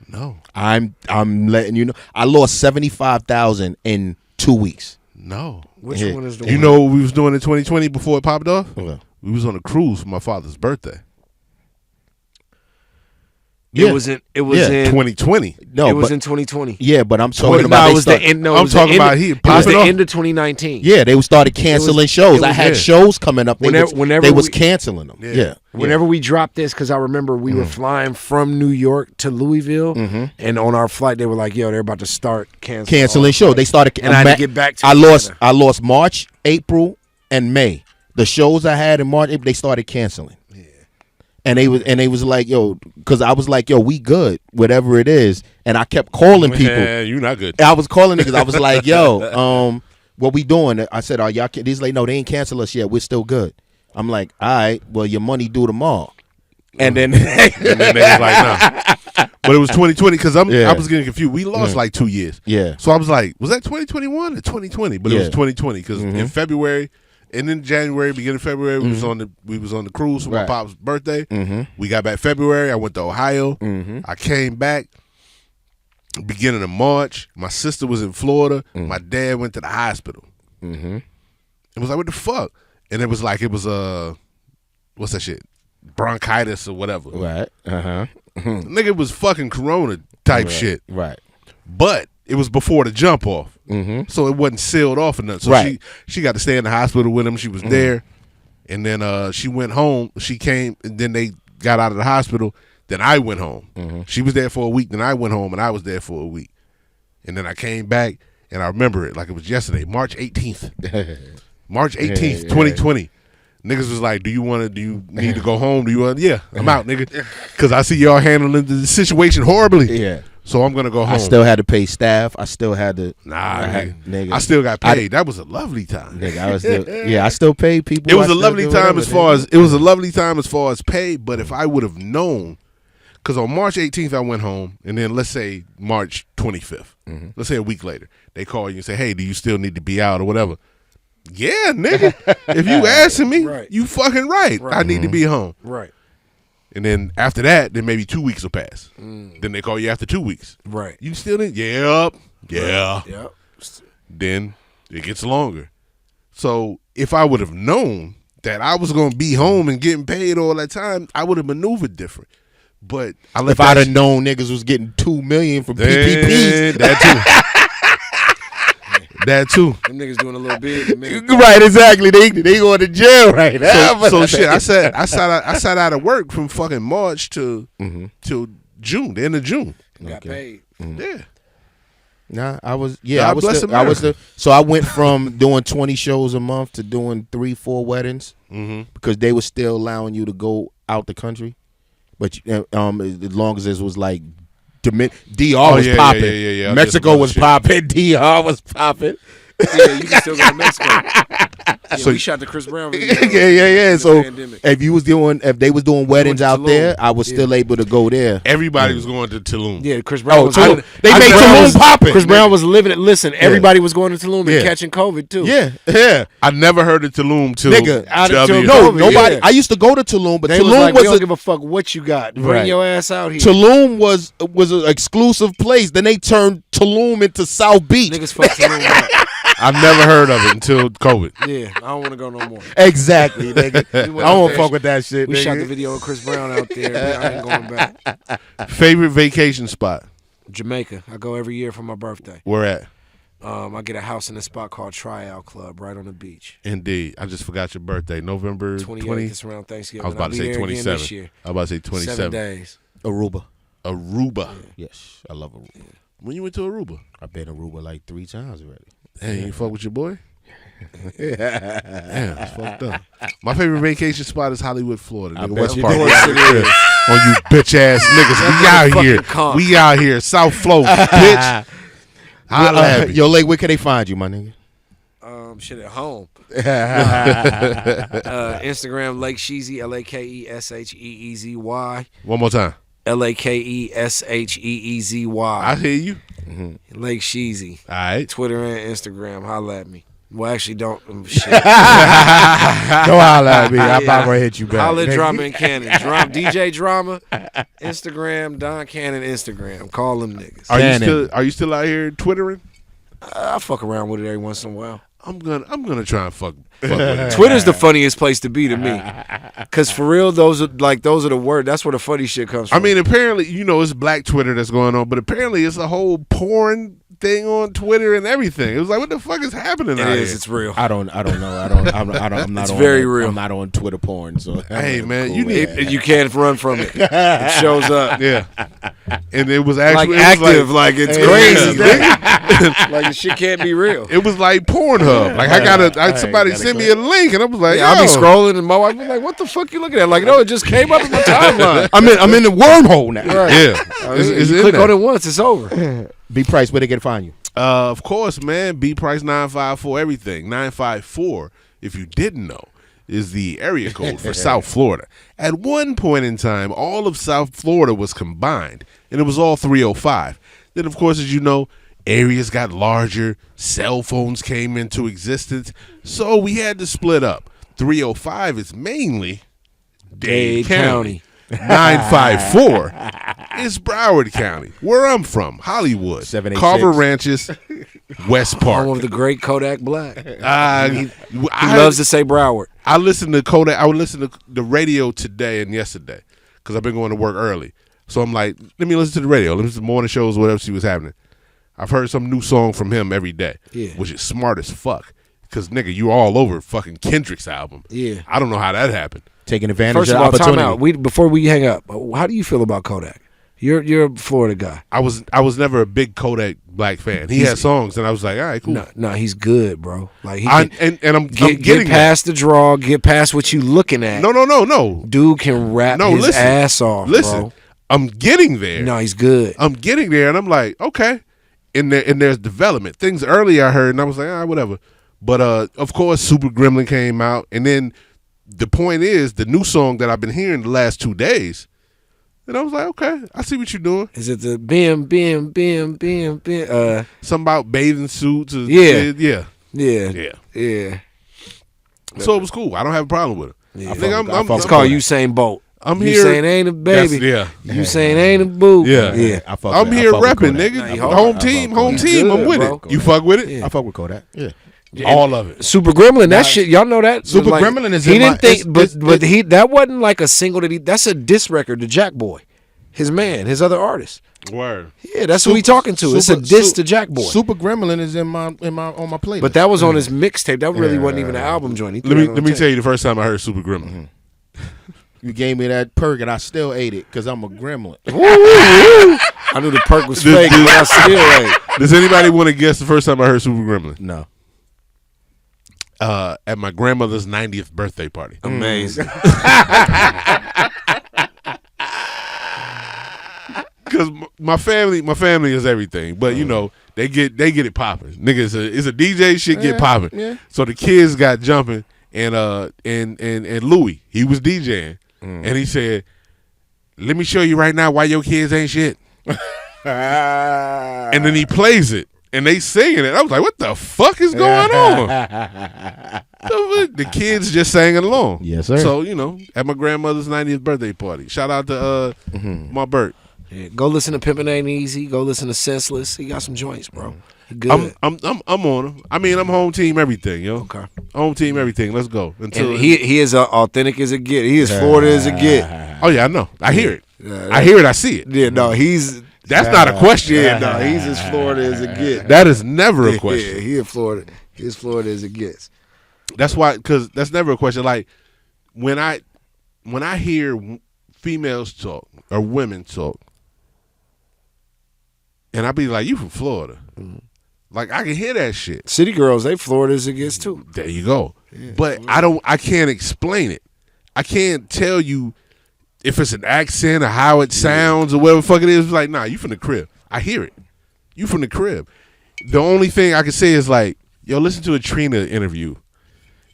No, I'm letting you know. I lost $75,000 in 2 weeks. No, which one is the one? You know what we was doing in 2020 before it popped off? Okay. We was on a cruise for my father's birthday. It was in 2020. No, it was in 2020. Yeah, but I'm talking about it was the end of 2019. Yeah, they started canceling shows. I had shows coming up. They was canceling them. Yeah. Whenever we dropped this, because I remember we were flying from New York to Louisville, and on our flight they were like, "Yo, they're about to start canceling shows." They started, and I had to get back to. I lost March, April, and May. The shows I had in March, they started canceling. And they was like, yo, because I was like, yo, we good, whatever it is. And I kept calling people. You're not good. I was calling niggas. I was like, yo, what we doing? I said, y'all? These like, no, they ain't cancel us yet. We're still good. I'm like, all right, well, your money due tomorrow. And then, they was like, nah. But it was 2020 because I was getting confused. We lost like 2 years. Yeah. So I was like, was that 2021 or 2020? But it was 2020 because in February. And in January, beginning of February, we was on the cruise for my pop's birthday. We got back February. I went to Ohio. I came back beginning of March. My sister was in Florida. My dad went to the hospital. It was like, what the fuck? And it was like, what's that shit? Bronchitis or whatever. Right. Nigga, it was fucking corona type shit. Right. But it was before the jump off. So it wasn't sealed off or nothing. So she got to stay in the hospital with him. She was there. And then she went home. She came, and then they got out of the hospital. Then I went home. She was there for a week. Then I went home, and I was there for a week. And then I came back, and I remember it like it was yesterday, March 18th. March 18th, 2020. Niggas was like, do you need to go home? I'm out, nigga. Because I see y'all handling the situation horribly. Yeah. So I'm gonna go home. I still had to pay staff. I still had to. Nigga. I still got paid. That was a lovely time. Nigga, I still paid people. It was a lovely time as far as pay. But if I would have known, because on March 18th I went home, and then let's say March 25th, let's say a week later, they call you and say, hey, do you still need to be out or whatever? Yeah, nigga. If you asking me, you fucking right. I need to be home. Right. And then after that, then maybe 2 weeks will pass. Then they call you after 2 weeks. Right. You still in? Yep. Yeah. Yep. Then it gets longer. So if I would have known that I was going to be home and getting paid all that time, I would have maneuvered different. But if I'd have known niggas was getting $2 million from PPPs, that too. Them niggas doing a little big. Right, exactly. They going to jail right now. So shit. I sat out of work from fucking March till June, the end of June. Got paid. Yeah. Nah, I was so I went from doing 20 shows a month to doing 3-4 weddings because they were still allowing you to go out the country, but as long as this was like. DR was popping. Yeah. Mexico was popping. DR was popping. Yeah, you can still go to Mexico. Yeah, so we shot the Chris Brown video. yeah. So pandemic. if they was doing weddings out there, I was still able to go there. Everybody was going to Tulum. Yeah, Chris Brown was Tulum. They made Tulum popping. Chris Brown was living it. Listen, everybody was going to Tulum and catching COVID too. Yeah. I never heard of Tulum till nobody. I used to go to Tulum, but Tulum we don't give a fuck what you got. Bring your ass out here. Tulum was an exclusive place. Then they turned Tulum into South Beach. Niggas fuck Tulum up. I've never heard of it until COVID. Yeah, I don't want to go no more. Exactly, nigga. I don't fuck with that shit. We nigga. shot the video of Chris Brown out there. I ain't going back. Favorite vacation spot? Jamaica. I go every year for my birthday. Where at? I get a house in a spot called Tryout Club right on the beach. Indeed. I just forgot your birthday. November 28th. It's around Thanksgiving. I was about to say 27. I was about to say 27. 7 days. Aruba. Aruba. Yes, I love Aruba. Yeah. When you went to Aruba? I've been to Aruba like 3 times already. Hey, you fuck with your boy? Damn, it's fucked up. My favorite vacation spot is Hollywood, Florida. Nigga, West Park. On you bitch ass niggas. We out here. We out here. South Florida, bitch. Yo, Lake, where can they find you, my nigga? Shit at home. Instagram Lake Sheezy, LakeSheezy. One more time. LakeSheezy. I hear you. Mm-hmm. Lake Sheezy. All right. Twitter and Instagram. Holla at me. Well, actually, don't. Shit. Go holla at me. I'm about to hit you back. Holla at Drama and Cannon. DJ Drama. Instagram. Don Cannon. Instagram. Call them niggas. Are you still out here twittering? I fuck around with it every once in a while. I'm gonna try and fuck with it. Twitter's the funniest place to be to me, cause for real, those are the word. That's where the funny shit comes from. I mean, apparently, it's Black Twitter that's going on, but apparently, it's a whole porn thing on Twitter and everything. It was like, what the fuck is happening? It is. It's real. I don't know. I'm not. It's very real. I'm not on Twitter porn. So hey, man, cool, you can't run from it. It shows up. Yeah, and it was actually active. Like it's crazy. Like the shit can't be real. It was like Pornhub. Like somebody sent me a link, and I was like, I'll be scrolling, and my wife was like, "What the fuck you looking at?" Like, no, it just came up in my timeline. I'm in the wormhole now. Right. Yeah, you click on it once, it's over. B Price, where they can find you? Of course, man. B Price 954 everything. 954, if you didn't know, is the area code for South Florida. At one point in time, all of South Florida was combined, and it was all 305. Then, of course, as you know, areas got larger, cell phones came into existence, so we had to split up. 305 is mainly Dade County. 954 is Broward County, where I'm from, Hollywood, Carver Ranches, West Park. Home of the great Kodak Black. He loves to say Broward. I listened to Kodak. I would listen to the radio today and yesterday because I've been going to work early. So I'm like, let me listen to the radio. Let me listen to morning shows, whatever she was happening. I've heard some new song from him every day, which is smart as fuck. Because, nigga, you all over fucking Kendrick's album. Yeah. I don't know how that happened. Taking advantage First of all, opportunity. time out. Before we hang up, how do you feel about Kodak? You're a Florida guy. I was never a big Kodak Black fan. He had songs, and I was like, all right, cool. No, he's good, bro. Like I'm getting past the draw, get past what you looking at. No. Dude can rap his ass off. Listen, bro. I'm getting there. No, he's good. I'm getting there, and I'm like, okay. And there's development. Things early I heard, and I was like, all right, whatever. But of course, Super Gremlin came out, and then the point is the new song that I've been hearing the last 2 days, and I was like, okay, I see what you're doing. Is it the bim? Something about bathing suits? Yeah. So it was cool. I don't have a problem with it. Yeah. It's called Usain Bolt. I'm you here. Saying ain't a baby. You saying ain't a boo. Yeah. I'm here repping, nigga. Home team. I'm with it. You fuck with it? Yeah. I fuck with Kodak. Yeah. All of it. Super Gremlin, that shit, y'all know that. Super Gremlin is. He didn't think, but that wasn't like a single that's a diss record to Jack Boy, his man, his other artist. Word. Yeah, that's who he talking to. It's a diss to Jack Boy. Super Gremlin is on my playlist. But that was on his mixtape. That really wasn't even an album joint. Let me tell you the first time I heard Super Gremlin. You gave me that perk and I still ate it because I'm a gremlin. I knew the perk was fake, but I still ate. Does anybody want to guess the first time I heard Super Gremlin? No. At my grandmother's 90th birthday party. Amazing. Because my family is everything. But you know, they get it popping. Nigga, it's a DJ shit get popping. Yeah. So the kids got jumping, and Louis, he was DJing, and he said, "Let me show you right now why your kids ain't shit." And then he plays it, and they singing it. I was like, "What the fuck is going on?" The kids just sang it along. Yes, sir. So you know, at my grandmother's 90th birthday party. Shout out to my Bert. Yeah, go listen to Pimpin' Ain't Easy. Go listen to Senseless. He got some joints, bro. He good. I'm on him. I mean, I'm home team everything, yo. Okay. Home team everything. Let's go. Until And he is authentic as it get. He is Florida as it get. Oh yeah, I know. I hear it. Yeah, I hear it. I see it. Yeah, no, he's That's not a question. yeah, no, he's as Florida as it get. That is never a question. Yeah, he in Florida. He's as Florida as it gets. That's why, because that's never a question. Like when I hear females talk or women talk, and I be like, "You from Florida?" Like I can hear that shit. City girls, they Florida as it gets too. There you go. Yeah. But I can't explain it. I can't tell you if it's an accent or how it sounds or whatever the fuck it is. Like, nah, you from the crib. I hear it. You from the crib. The only thing I can say is like, yo, listen to a Trina interview.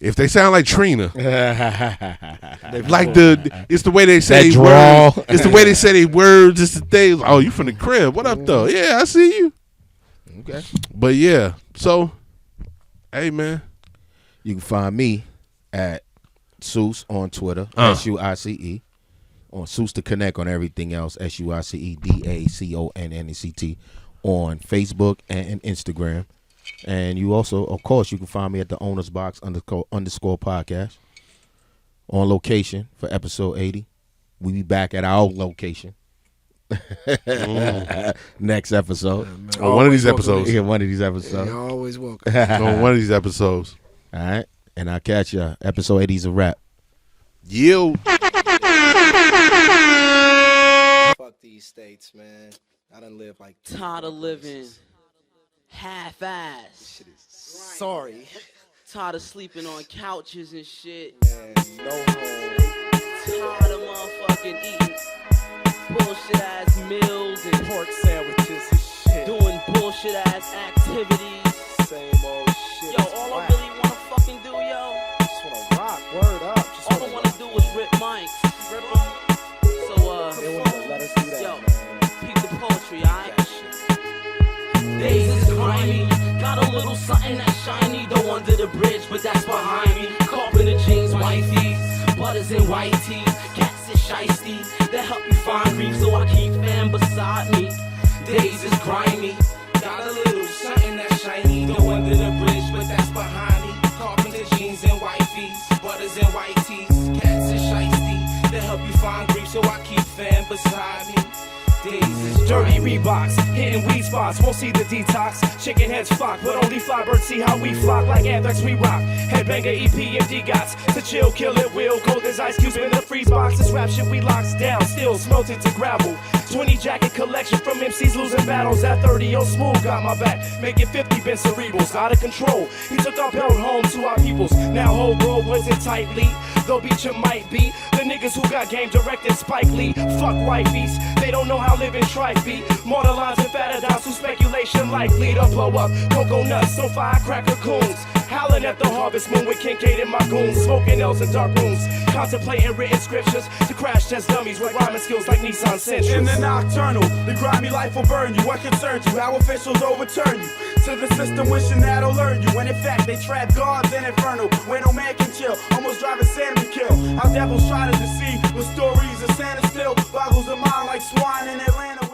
If they sound like Trina, like it's the way they say words. It's the way they say their words. It's the thing. Oh, you from the crib? What up though? Yeah, I see you. Okay. But yeah, so, hey man, you can find me at Seuss on Twitter, SUICE. On Seuss to Connect on everything else, SUICEDACONNECT on Facebook and Instagram. And you also, of course, you can find me at the Owner's Box __ podcast on location for episode 80. We be back at our location next episode. On one of these episodes. Yeah, one of these episodes. You're always welcome. On one of these episodes. All right. And I'll catch ya. Episode 80 is a wrap. You. Fuck these states, man. I done lived like Tired of living half-ass. shit is sorry. Tired of sleeping on couches and shit. Man, no home. Tired of motherfucking eating bullshit ass meals and Pork sandwiches and shit. doing bullshit ass activities. Same old shit. Yo, all I really wanna fucking do, yo, just wanna rock, word up. Just all I wanna do is rip mics. Rip 'em. So, They wouldn't let us do that, yo, man. peep the poetry, alright? Days is grimy, got a little something that's shiny. Though under the bridge, but that's behind me. Carpenter jeans, wifey, butters and white tees. Cats is shiesty, that help you find grief. So I keep fam beside me. Days is grimy, got a little something that's shiny. Though under the bridge, but that's behind me. Carpenter jeans and wifeys, butters and white tees. Cats is shiesty, that help you find grief. So I keep fam beside me. Dirty Reeboks, hitting weed spots, won't see the detox. Chicken heads flock, but only fly birds see how we flock. Like Anthrax we rock, headbanger EP and D-Gots. To chill, kill it, will, cold as ice cubes in the freeze box. This rap shit we locks down, still smelted to gravel. 20 jacket collection from MCs losing battles. At 30, yo, Smooth got my back, making 50 been cerebrals, out of control. He took our belt home to our peoples, now whole world wasn't tightly. Though beat you might be, the niggas who got game directed Spike Lee. Fuck wifeys, they don't know how living trife be. Mortar lines and fattadines who speculation likely to blow up. Cocoa nuts on firecracker coons. Howling at the harvest moon with Kincaid and my goons. Smoking L's in dark rooms. Contemplating written scriptures to crash test dummies with rhyming skills like Nissan Sentra. In the nocturnal, the grimy life will burn you. What concerns you? How officials overturn you. To the system wishing that'll learn you. When in fact they trap gods in inferno. Where no man can chill, almost driving Sam to kill. Our devils try to deceive with stories of Santa still. Boggles the mind like swine in Atlanta.